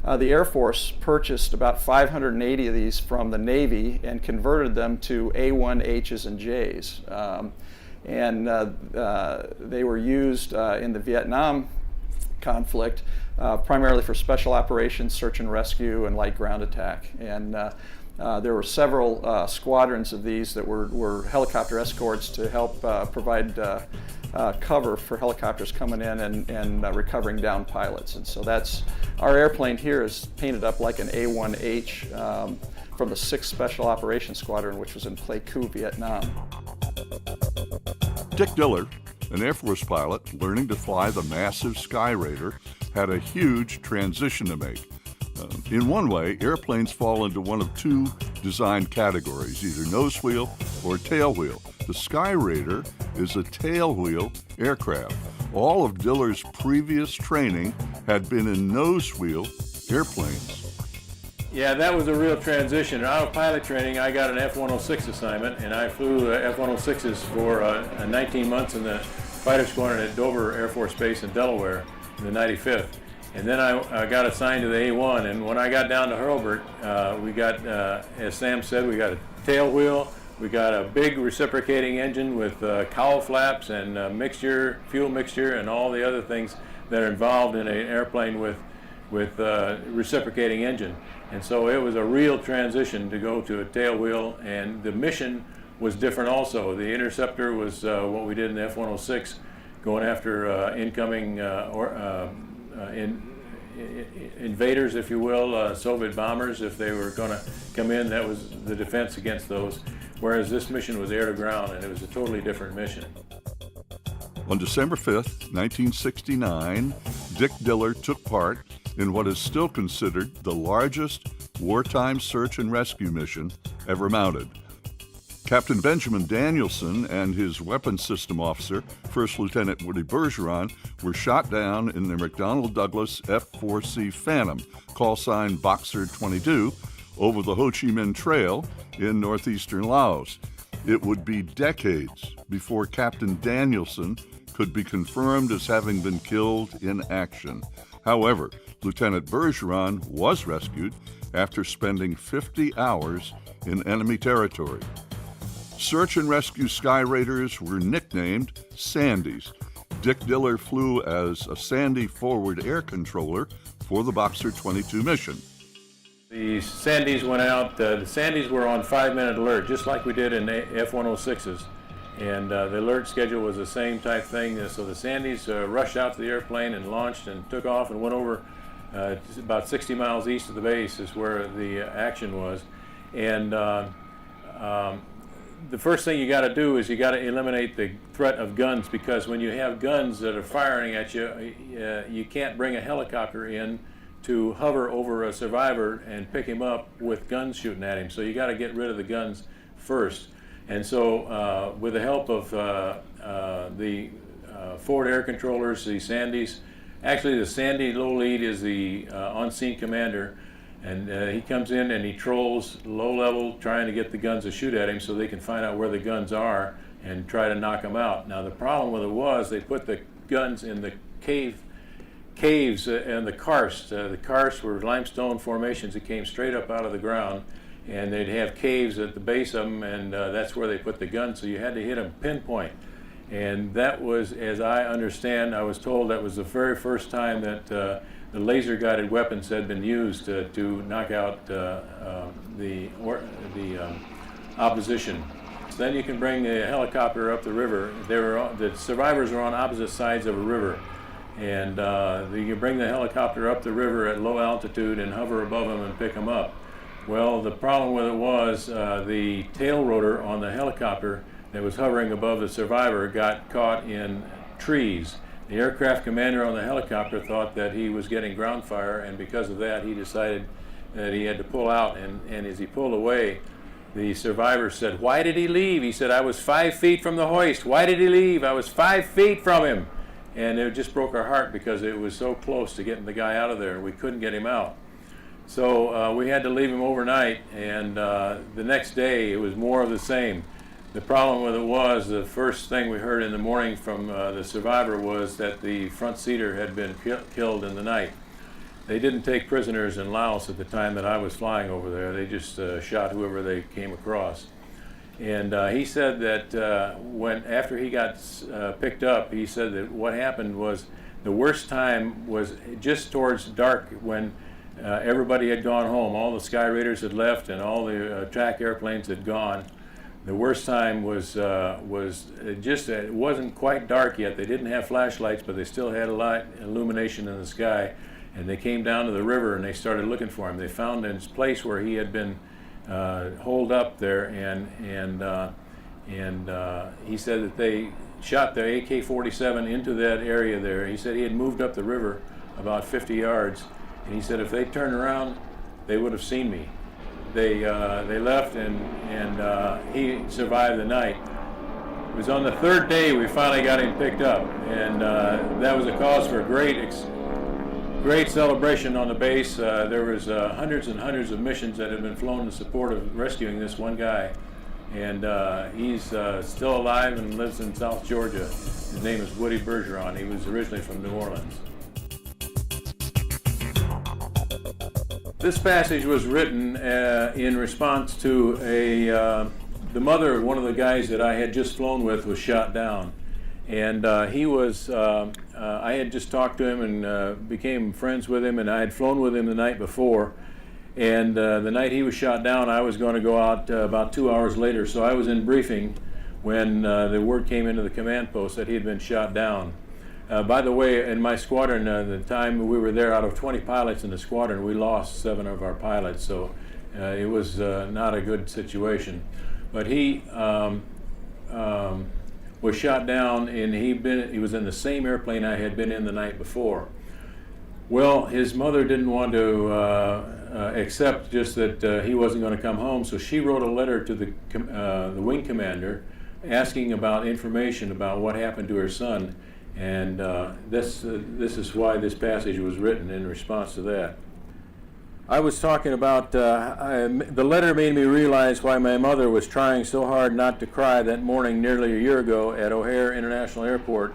[SPEAKER 7] the Air Force purchased about 580 of these from the Navy and converted them to A1Hs and Js. They were used in the Vietnam conflict primarily for special operations, search and rescue, and light ground attack. And there were several squadrons of these that were helicopter escorts to help provide cover for helicopters coming in and recovering down pilots. And so that's, our airplane here is painted up like an A1H from the 6th Special Operations Squadron, which was in Pleiku, Vietnam.
[SPEAKER 8] Dick Diller, an Air Force pilot learning to fly the massive Skyraider, had a huge transition to make. In one way, airplanes fall into one of two design categories, either nose wheel or tail wheel. The Skyraider is a tail wheel aircraft. All of Diller's previous training had been in nose wheel airplanes.
[SPEAKER 9] Yeah, that was a real transition. Out of pilot training, I got an F-106 assignment, and I flew F-106s for 19 months in the fighter squadron at Dover Air Force Base in Delaware in the 95th. And then I got assigned to the A1, and when I got down to Hurlburt, we got, as Sam said, we got a tail wheel, we got a big reciprocating engine with cowl flaps and fuel mixture, and all the other things that are involved in an airplane with reciprocating engine. And so it was a real transition to go to a tail wheel, and the mission was different also. The interceptor was what we did in the F-106, going after incoming invaders, if you will, Soviet bombers. If they were going to come in, that was the defense against those. Whereas this mission was air to ground, and it was a totally different mission.
[SPEAKER 8] On December 5th, 1969, Dick Diller took part in what is still considered the largest wartime search and rescue mission ever mounted. Captain Benjamin Danielson and his weapons system officer, First Lieutenant Woody Bergeron, were shot down in their McDonnell Douglas F-4C Phantom, call sign Boxer 22, over the Ho Chi Minh Trail in northeastern Laos. It would be decades before Captain Danielson could be confirmed as having been killed in action. However, Lieutenant Bergeron was rescued after spending 50 hours in enemy territory. Search and rescue Skyraiders were nicknamed Sandys. Dick Diller flew as a Sandy forward air controller for the Boxer 22 mission.
[SPEAKER 9] The Sandys went out, the Sandys were on 5-minute alert, just like we did in F-106s. And the alert schedule was the same type thing. So the Sandys rushed out to the airplane and launched and took off and went over about 60 miles east of the base is where the action was. And the first thing you got to do is you got to eliminate the threat of guns, because when you have guns that are firing at you, you can't bring a helicopter in to hover over a survivor and pick him up with guns shooting at him. So you got to get rid of the guns first. And so with the help of the forward air controllers, the Sandys, actually the Sandy low lead is the on-scene commander, and he comes in and he trolls low level trying to get the guns to shoot at him so they can find out where the guns are and try to knock them out. Now the problem with it was they put the guns in the caves and the karst. The karst were limestone formations that came straight up out of the ground, and they'd have caves at the base of them, and that's where they put the guns, so you had to hit them pinpoint. And that was, as I understand, I was told that was the very first time that the laser-guided weapons had been used to knock out the opposition. Then you can bring the helicopter up the river. The survivors were on opposite sides of a river. And you can bring the helicopter up the river at low altitude and hover above them and pick them up. Well, the problem with it was the tail rotor on the helicopter that was hovering above the survivor got caught in trees. The aircraft commander on the helicopter thought that he was getting ground fire, and because of that he decided that he had to pull out, and as he pulled away, the survivor said, "Why did he leave?" He said, "I was 5 feet from the hoist. Why did he leave? I was 5 feet from him." And it just broke our heart because it was so close to getting the guy out of there, and we couldn't get him out. So we had to leave him overnight, and the next day it was more of the same. The problem with it was the first thing we heard in the morning from the survivor was that the front seater had been killed in the night. They didn't take prisoners in Laos at the time that I was flying over there. They just shot whoever they came across. And he said that after he got picked up, he said that what happened was the worst time was just towards dark when everybody had gone home. All the Sky Raiders had left and all the attack airplanes had gone. The worst time was it wasn't quite dark yet. They didn't have flashlights, but they still had a light illumination in the sky. And they came down to the river and they started looking for him. They found his place where he had been holed up there, and he said that they shot the AK-47 into that area there. He said he had moved up the river about 50 yards, and he said if they turned around, they would have seen me. They left, and he survived the night. It was on the third day we finally got him picked up, and that was a cause for great celebration on the base. There was hundreds and hundreds of missions that had been flown in support of rescuing this one guy, and he's still alive and lives in South Georgia. His name is Woody Bergeron. He was originally from New Orleans. This passage was written in response to the mother of one of the guys that I had just flown with was shot down. And I had just talked to him and became friends with him, and I had flown with him the night before. And the night he was shot down, I was going to go out about 2 hours later. So I was in briefing when the word came into the command post that he had been shot down. By the way, in my squadron, the time we were there, out of 20 pilots in the squadron, we lost 7 of our pilots. So it was not a good situation. But he was shot down, and he was in the same airplane I had been in the night before. Well, his mother didn't want to accept just that he wasn't going to come home, so she wrote a letter to the wing commander asking about information about what happened to her son, and this is why this passage was written in response to that. I was talking about, the letter made me realize why my mother was trying so hard not to cry that morning nearly a year ago at O'Hare International Airport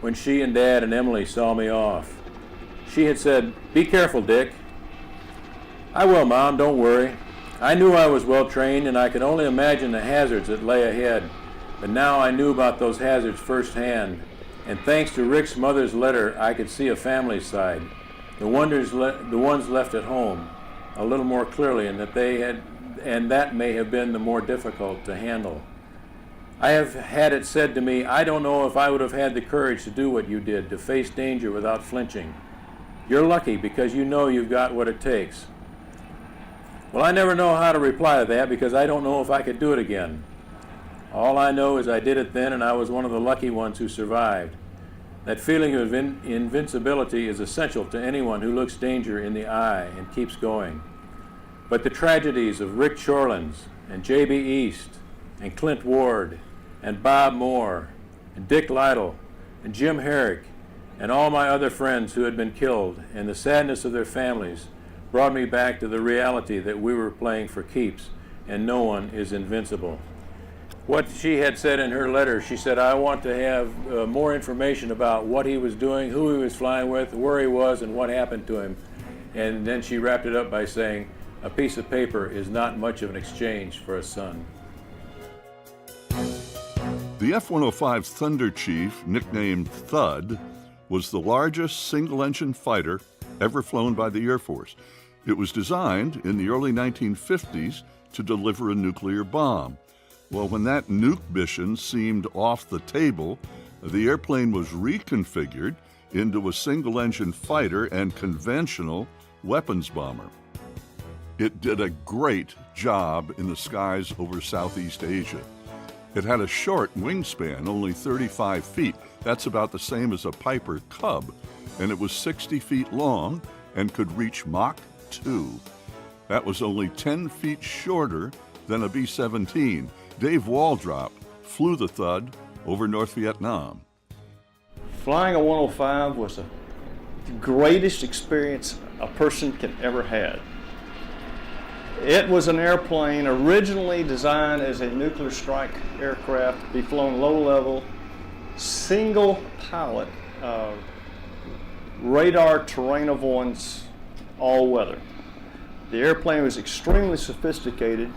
[SPEAKER 9] when she and Dad and Emily saw me off. She had said, "Be careful, Dick." "I will, Mom, don't worry." I knew I was well trained and I could only imagine the hazards that lay ahead, but now I knew about those hazards firsthand, and thanks to Rick's mother's letter, I could see a family side. The ones left at home a little more clearly, and that may have been the more difficult to handle. I have had it said to me, I don't know if I would have had the courage to do what you did, to face danger without flinching. You're lucky because you know you've got what it takes. Well, I never know how to reply to that because I don't know if I could do it again. All I know is I did it then, and I was one of the lucky ones who survived. That feeling of invincibility is essential to anyone who looks danger in the eye and keeps going. But the tragedies of Rick Shorlands and J.B. East and Clint Ward and Bob Moore and Dick Lytle and Jim Herrick and all my other friends who had been killed and the sadness of their families brought me back to the reality that we were playing for keeps and no one is invincible. What she had said in her letter, she said, I want to have more information about what he was doing, who he was flying with, where he was, and what happened to him. And then she wrapped it up by saying, a piece of paper is not much of an exchange for a son.
[SPEAKER 8] The F-105 Thunder Chief, nicknamed Thud, was the largest single-engine fighter ever flown by the Air Force. It was designed in the early 1950s to deliver a nuclear bomb. Well, when that nuke mission seemed off the table, the airplane was reconfigured into a single-engine fighter and conventional weapons bomber. It did a great job in the skies over Southeast Asia. It had a short wingspan, only 35 feet. That's about the same as a Piper Cub, and it was 60 feet long and could reach Mach 2. That was only 10 feet shorter than a B-17. Dave Waldrop flew the Thud over North Vietnam.
[SPEAKER 7] Flying a 105 was the greatest experience a person can ever have. It was an airplane originally designed as a nuclear strike aircraft to be flown low level, single pilot, radar terrain avoidance, all weather. The airplane was extremely sophisticated.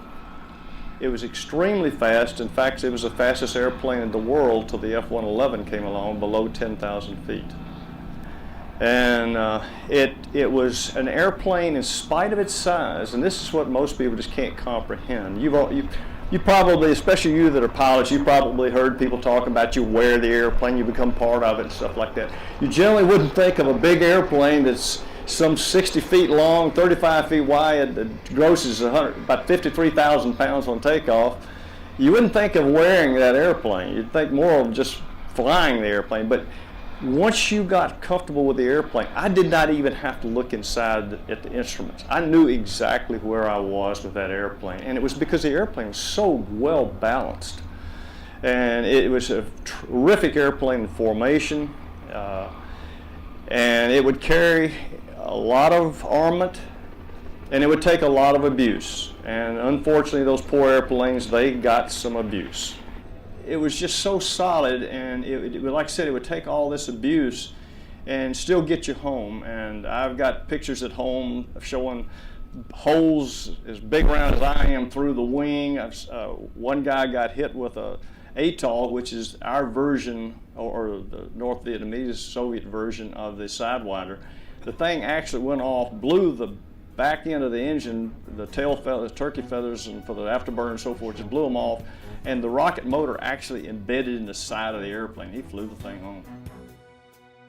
[SPEAKER 7] It was extremely fast. In fact, it was the fastest airplane in the world till the F-111 came along below 10,000 feet. And it was an airplane in spite of its size, and this is what most people just can't comprehend. You probably, especially you that are pilots, you probably heard people talking about you wear the airplane, you become part of it and stuff like that. You generally wouldn't think of a big airplane that's some 60 feet long, 35 feet wide, that grosses about 53,000 pounds on takeoff. You wouldn't think of wearing that airplane. You'd think more of just flying the airplane. But once you got comfortable with the airplane, I did not even have to look inside at the instruments. I knew exactly where I was with that airplane. And it was because the airplane was so well balanced. And it was a terrific airplane in formation. And it would carry a lot of armament, and it would take a lot of abuse. And unfortunately, those poor airplanes, they got some abuse. It was just so solid, and like I said, it would take all this abuse and still get you home. And I've got pictures at home showing holes as big around as I am through the wing. One guy got hit with a ATOL, which is our version, or the North Vietnamese Soviet version of the Sidewinder. The thing actually went off, blew the back end of the engine, the tail feathers, turkey feathers, and for the afterburner and so forth, just blew them off. And the rocket motor actually embedded in the side of the airplane. He flew the thing home.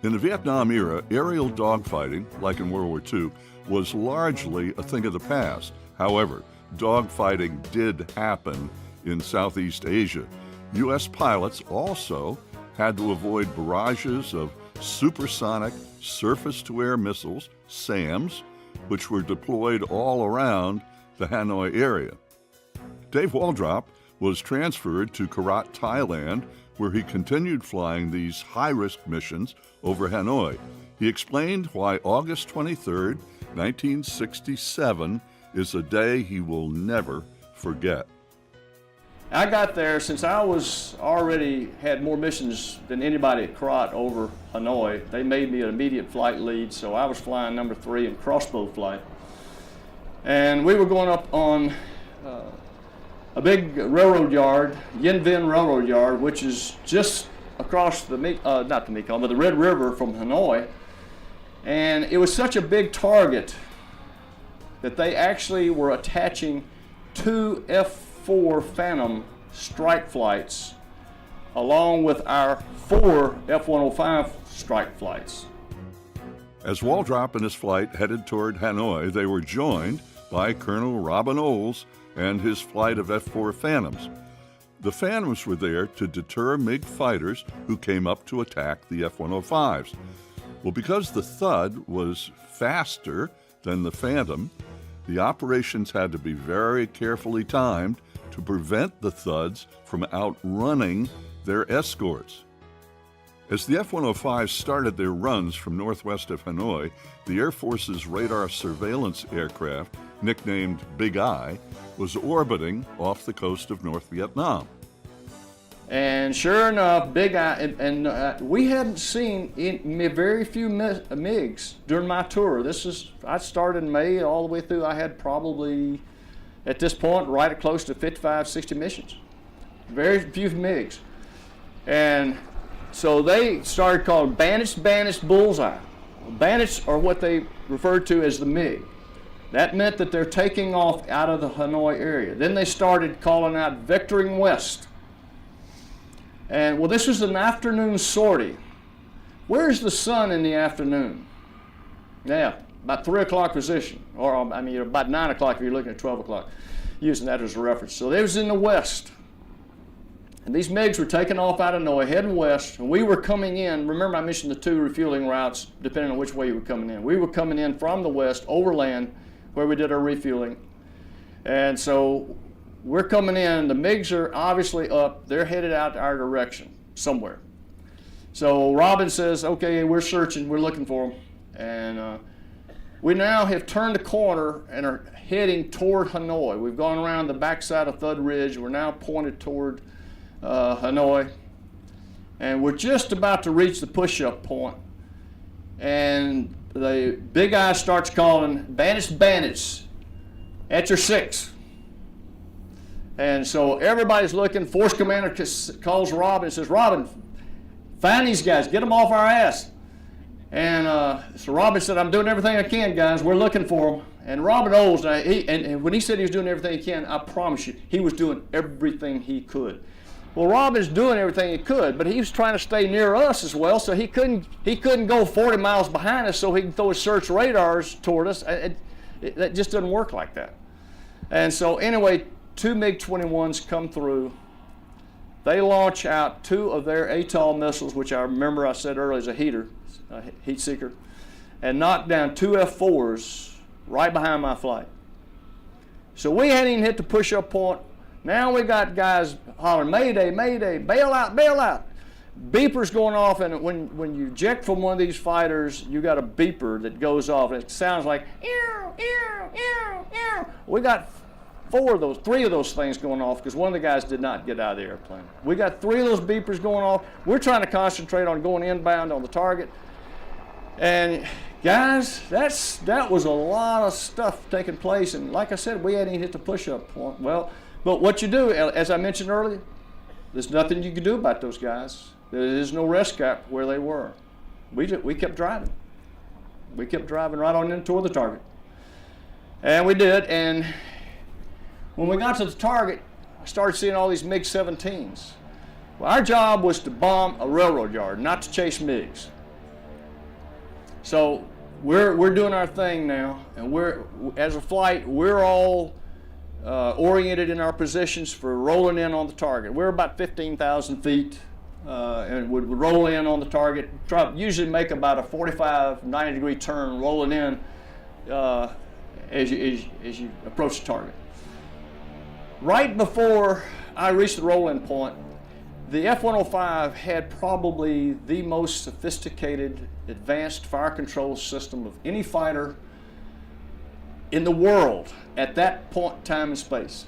[SPEAKER 8] In the Vietnam era, aerial dogfighting, like in World War II, was largely a thing of the past. However, dogfighting did happen in Southeast Asia. U.S. pilots also had to avoid barrages of supersonic surface-to-air missiles, SAMs, which were deployed all around the Hanoi area. Dave Waldrop was transferred to Korat, Thailand, where he continued flying these high-risk missions over Hanoi. He explained why August 23, 1967 is a day he will never forget.
[SPEAKER 7] I got there, since I was already had more missions than anybody at Korat over Hanoi. They made me an immediate flight lead, so I was flying number 3 in crossbow flight. And we were going up on a big railroad yard, Yen Vinh Railroad Yard, which is just across the, not the Mekong, but the Red River from Hanoi. And it was such a big target that they actually were attaching 2 F-4 Phantom strike flights along with our 4 F-105 strike flights.
[SPEAKER 8] As Waldrop and his flight headed toward Hanoi, they were joined by Colonel Robin Olds and his flight of F-4 Phantoms. The Phantoms were there to deter MiG fighters who came up to attack the F-105s. Well, because the Thud was faster than the Phantom, the operations had to be very carefully timed to prevent the Thuds from outrunning their escorts. As the F-105s started their runs from northwest of Hanoi, the Air Force's radar surveillance aircraft, nicknamed Big Eye, was orbiting off the coast of North Vietnam.
[SPEAKER 7] And sure enough, Big Eye, and we hadn't seen very few MiGs during my tour. I started in May all the way through. I had probably, at this point, right at close to 55, 60 missions. Very few MiGs. And so they started calling bandits, bullseye. Bandits are what they referred to as the MiG. That meant that they're taking off out of the Hanoi area. Then they started calling out vectoring west. And well, this was an afternoon sortie. Where's the sun in the afternoon? Yeah, about 3 o'clock position, or I mean about 9 o'clock if you're looking at 12 o'clock, using that as a reference. So they was in the west. And these MiGs were taking off out of Hanoi, heading west, and we were coming in. Remember I mentioned the 2 refueling routes, depending on which way you were coming in. We were coming in from the west, overland, where we did our refueling. And so we're coming in, the MiGs are obviously up, they're headed out our direction, somewhere. So Robin says, okay, we're searching, we're looking for them. And we now have turned the corner and are heading toward Hanoi. We've gone around the backside of Thud Ridge, we're now pointed toward Hanoi. And we're just about to reach the push-up point. And the big guy starts calling, bandits, bandits, at your 6. And so everybody's looking. Force commander calls Robin and says, Robin, find these guys, get them off our ass. And so Robin said, I'm doing everything I can, guys. We're looking for them. And Robin Olds, and when he said he was doing everything he can, I promise you, he was doing everything he could. Well, Robin's doing everything he could, but he was trying to stay near us as well, so he couldn't go 40 miles behind us so he can throw his search radars toward us. That just doesn't work like that. And so anyway, 2 MiG-21s come through. They launch out 2 of their ATOL missiles, which I remember I said earlier is a heater, a heat seeker, and knock down 2 F-4s right behind my flight. So we hadn't even hit the push-up point. Now we got guys hollering, Mayday, Mayday, bail out, bail out. Beepers going off, and when you eject from one of these fighters, you got a beeper that goes off. It sounds like, ew, ew, ew, ew. We got 3 of those things going off because one of the guys did not get out of the airplane. We got 3 of those beepers going off. We're trying to concentrate on going inbound on the target. And guys, that was a lot of stuff taking place. And like I said, we hadn't even hit the push-up point. Well, but what you do, as I mentioned earlier, there's nothing you can do about those guys. There is no rest gap where they were. We kept driving. We kept driving right on in toward the target. And we did, and when we got to the target, I started seeing all these MiG-17s. Well, our job was to bomb a railroad yard, not to chase MiGs. So we're doing our thing now, and as a flight, we're all oriented in our positions for rolling in on the target. We're about 15,000 feet, and would roll in on the target, usually make about a 45, 90-degree turn rolling in as you approach the target. Right before I reached the roll-in point, the F-105 had probably the most sophisticated, advanced fire control system of any fighter in the world at that point in time and space.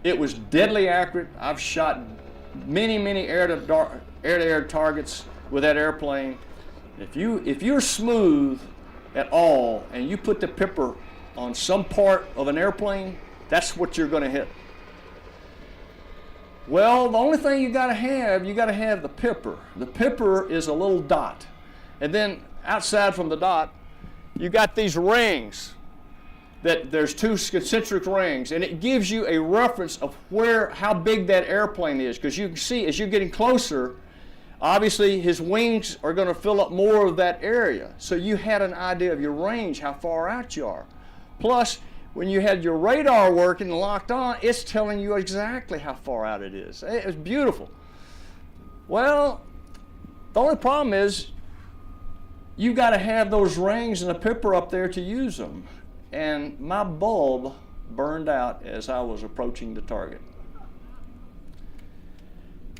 [SPEAKER 7] It was deadly accurate. I've shot many, many air-to-air targets with that airplane. If you're smooth at all and you put the pipper on some part of an airplane, that's what you're going to hit. Well, the only thing you got to have the pipper. The pipper is a little dot. And then outside from the dot, you got these rings. There's 2 concentric rings, and it gives you a reference of how big that airplane is, because you can see as you're getting closer, obviously his wings are going to fill up more of that area. So you had an idea of your range, how far out you are. Plus, when you had your radar working and locked on, it's telling you exactly how far out it is. It was beautiful. Well, the only problem is you got to have those rings and a pipper up there to use them. And my bulb burned out as I was approaching the target.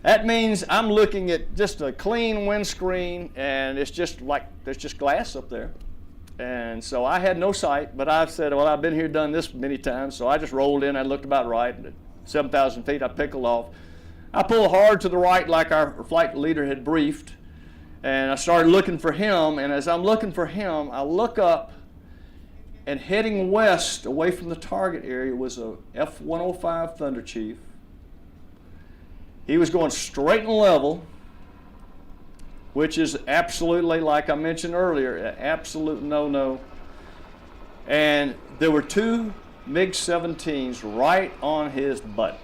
[SPEAKER 7] That means I'm looking at just a clean windscreen, and it's just like there's just glass up there. And so I had no sight, but I said, well, I've been here, done this many times, so I just rolled in. I looked about right, and at 7,000 feet, I pickled off. I pulled hard to the right like our flight leader had briefed, and I started looking for him, and as I'm looking for him, I look up, and heading west away from the target area was a F-105 Thunder Chief. He was going straight and level, which is absolutely, like I mentioned earlier, an absolute no-no. And there were two MiG-17s right on his butt.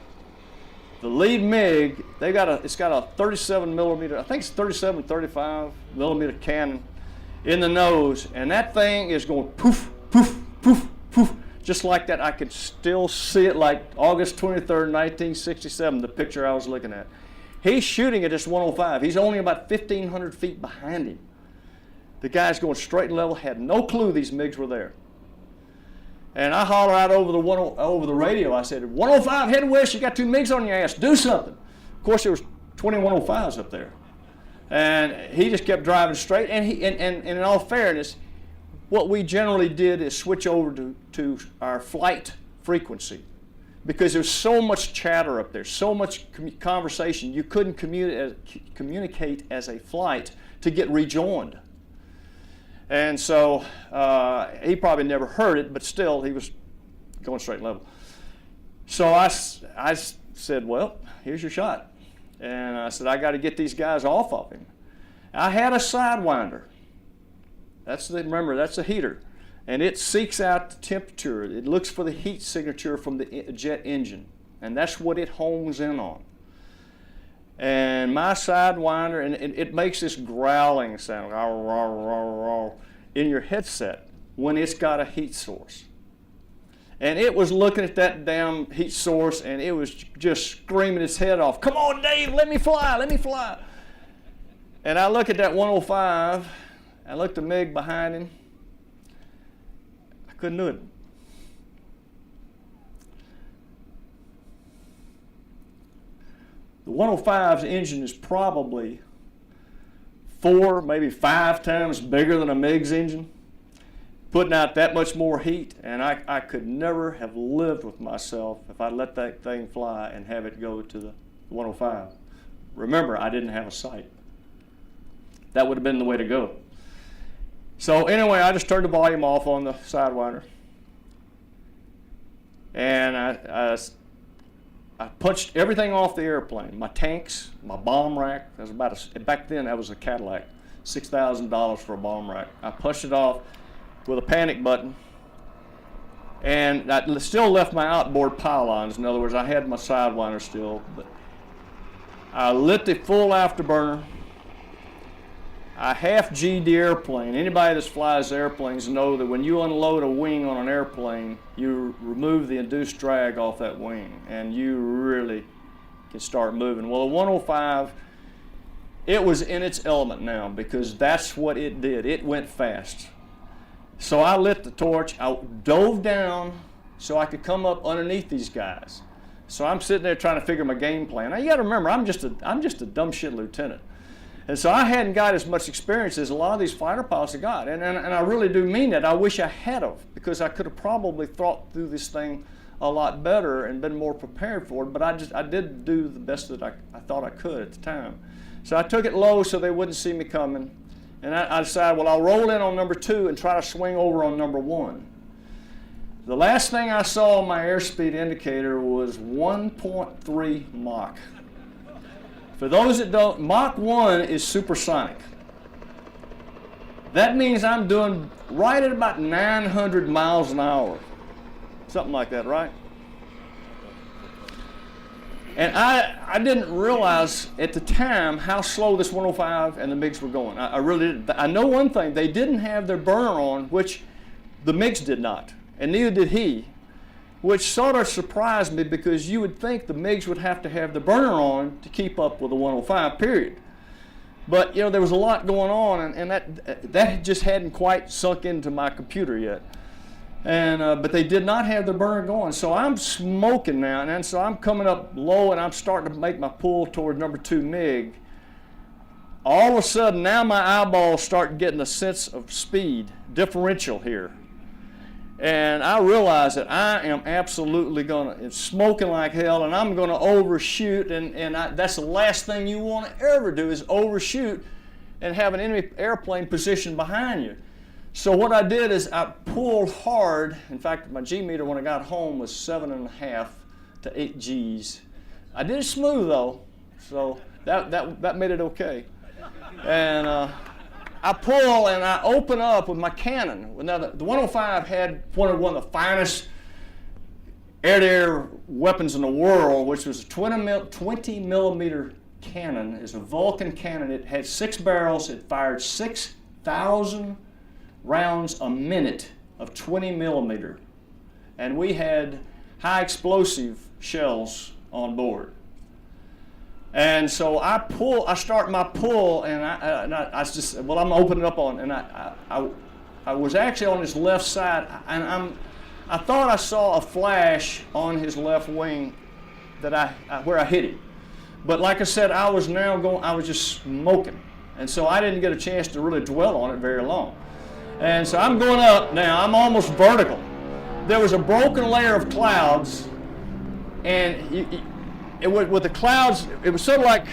[SPEAKER 7] The lead MiG, it's got a 37 millimeter, I think it's 37, 35 millimeter cannon in the nose, and that thing is going poof, poof, poof, poof, just like that. I could still see it like August 23rd, 1967, the picture I was looking at. He's shooting at this 105. He's only about 1,500 feet behind him. The guy's going straight and level, had no clue these MiGs were there. And I holler out over the radio. I said, 105, head west, you got two MiGs on your ass, do something. Of course, there was 20 105s up there. And he just kept driving straight. And in all fairness, what we generally did is switch over to our flight frequency, because there's so much chatter up there, so much conversation, you couldn't communicate as a flight to get rejoined. And so he probably never heard it, but still he was going straight and level. So I said, well, here's your shot. And I said, I got to get these guys off of him. I had a Sidewinder. Remember, that's a heater. And it seeks out the temperature. It looks for the heat signature from the jet engine. And that's what it hones in on. And my Sidewinder, and it makes this growling sound in your headset when it's got a heat source. And it was looking at that damn heat source, and it was just screaming its head off, come on, Dave, let me fly, let me fly. And I look at that 105, I looked at MiG behind him, I couldn't do it. The 105's engine is probably 4, maybe 5 times bigger than a MiG's engine, putting out that much more heat, and I could never have lived with myself if I let that thing fly and have it go to the 105. Remember, I didn't have a sight. That would have been the way to go. So anyway, I just turned the volume off on the Sidewinder, and I punched everything off the airplane. My tanks, my bomb rack. That was back then that was a Cadillac, $6,000 for a bomb rack. I punched it off with a panic button, and I still left my outboard pylons. In other words, I had my Sidewinder still, but I lit the full afterburner. I half-G'd the airplane. Anybody that flies airplanes know that when you unload a wing on an airplane, you remove the induced drag off that wing, and you really can start moving. Well, the 105, it was in its element now, because that's what it did. It went fast. So I lit the torch. I dove down so I could come up underneath these guys. So I'm sitting there trying to figure my game plan. Now you got to remember, I'm just a dumb shit lieutenant. And so I hadn't got as much experience as a lot of these fighter pilots have got. And I really do mean that. I wish I had of, because I could have probably thought through this thing a lot better and been more prepared for it. But I did do the best that I thought I could at the time. So I took it low so they wouldn't see me coming. And I decided, well, I'll roll in on number 2 and try to swing over on number 1. The last thing I saw on my airspeed indicator was 1.3 Mach. For those that don't, Mach 1 is supersonic. That means I'm doing right at about 900 miles an hour. Something like that, right? And I didn't realize at the time how slow this 105 and the MiGs were going. I really didn't. I know one thing, they didn't have their burner on, which the MiGs did not, and neither did he, which sort of surprised me, because you would think the MiGs would have to have the burner on to keep up with the 105, period. But you know, there was a lot going on, and that just hadn't quite sunk into my computer yet. And but they did not have the burner going, so I'm smoking now, and so I'm coming up low, and I'm starting to make my pull toward number 2 MiG. All of a sudden, now my eyeballs start getting a sense of speed differential here. And I realize that I am absolutely it's smoking like hell, and I'm gonna overshoot, and that's the last thing you wanna ever do, is overshoot and have an enemy airplane positioned behind you. So what I did is I pulled hard. In fact, my G meter when I got home was 7.5 to 8 Gs. I did it smooth though, so that made it okay. And I pull and I open up with my cannon. Now the 105 had one of the finest air-to-air weapons in the world, which was a 20 millimeter cannon. It's a Vulcan cannon. It had 6 barrels. It fired 6,000 rounds a minute of 20 millimeter. And we had high explosive shells on board. And so I start my pull, and I just, well, I'm opening up on, and I was actually on his left side, and I thought I saw a flash on his left wing that where I hit him. But like I said, I was just smoking. And so I didn't get a chance to really dwell on it very long. And so I'm going up now, I'm almost vertical. There was a broken layer of clouds, and with the clouds, it was sort of like,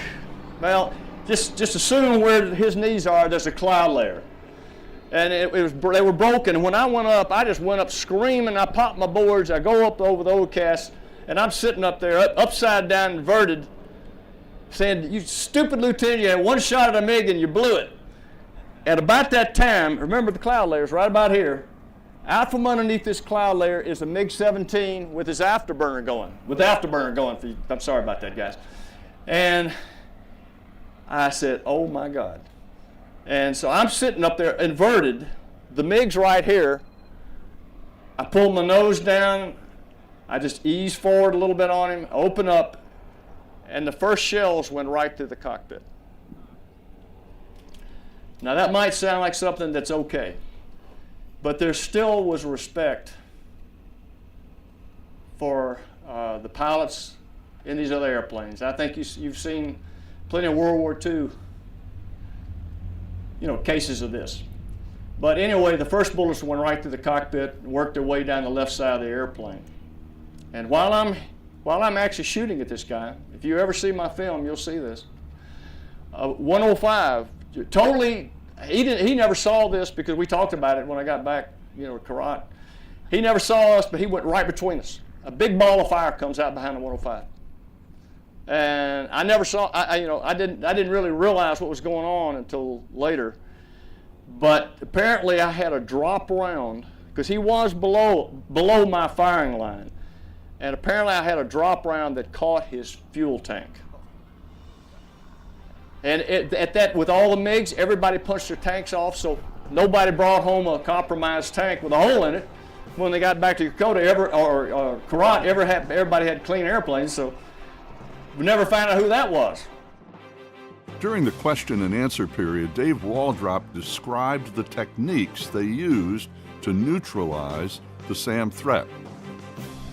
[SPEAKER 7] well, just assume where his knees are, there's a cloud layer. And they were broken, and when I went up, I just went up screaming. I popped my boards, I go up over the overcast, and I'm sitting up there, upside down, inverted, saying, "You stupid lieutenant, you had one shot at a MiG and you blew it." At about that time, remember the cloud layer's right about here. Out from underneath this cloud layer is a MiG-17 with his afterburner going. I'm sorry about that, guys. And I said, oh my God. And so I'm sitting up there inverted. The MiG's right here. I pull my nose down. I just ease forward a little bit on him, open up, and the first shells went right through the cockpit. Now that might sound like something that's okay, but there still was respect for the pilots in these other airplanes. I think you've seen plenty of World War II, cases of this. But anyway, the first bullets went right through the cockpit and worked their way down the left side of the airplane. And while I'm actually shooting at this guy, if you ever see my film, you'll see this. 105, totally, he never saw this because we talked about it when I got back, to Karat. He never saw us, but he went right between us. A big ball of fire comes out behind the 105. And I never saw, I didn't really realize what was going on until later. But apparently I had a drop round, because he was below my firing line. And apparently I had a drop round that caught his fuel tank. And at that, with all the MiGs, everybody punched their tanks off, so nobody brought home a compromised tank with a hole in it. When they got back to Kokoda or Karat, everybody had clean airplanes, so we never found out who that was.
[SPEAKER 8] During the question and answer period, Dave Waldrop described the techniques they used to neutralize the SAM threat.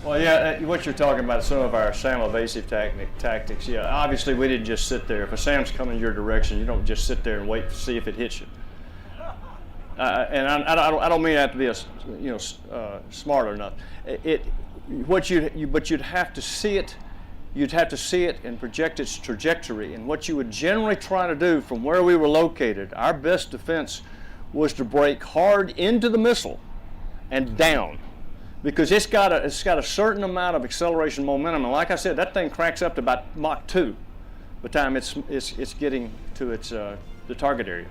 [SPEAKER 7] Well, yeah, what you're talking about is some of our SAM evasive tactics. Yeah, obviously we didn't just sit there. If a SAM's coming your direction, you don't just sit there and wait to see if it hits you. And I don't mean that to be smart or not. But you'd have to see it. You'd have to see it and project its trajectory. And what you would generally try to do from where we were located, our best defense was to break hard into the missile and down, because it's got a certain amount of acceleration momentum. And like I said, that thing cranks up to about Mach 2 by the time it's getting to the target area.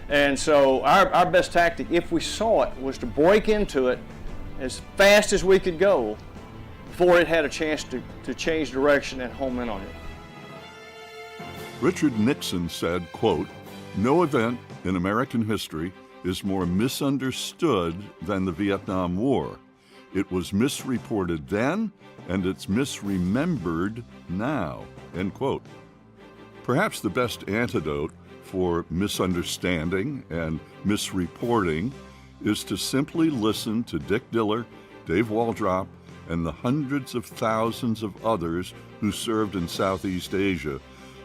[SPEAKER 7] And so our best tactic, if we saw it, was to break into it as fast as we could go before it had a chance to change direction and home in on it.
[SPEAKER 8] Richard Nixon said, quote, "No event in American history is more misunderstood than the Vietnam War. It was misreported then, and it's misremembered now," end quote. Perhaps the best antidote for misunderstanding and misreporting is to simply listen to Dick Diller, Dave Waldrop, and the hundreds of thousands of others who served in Southeast Asia.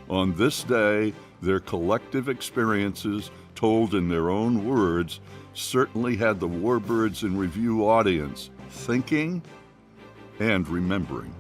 [SPEAKER 8] On this day, their collective experiences, told in their own words, certainly had the Warbirds in Review audience thinking and remembering.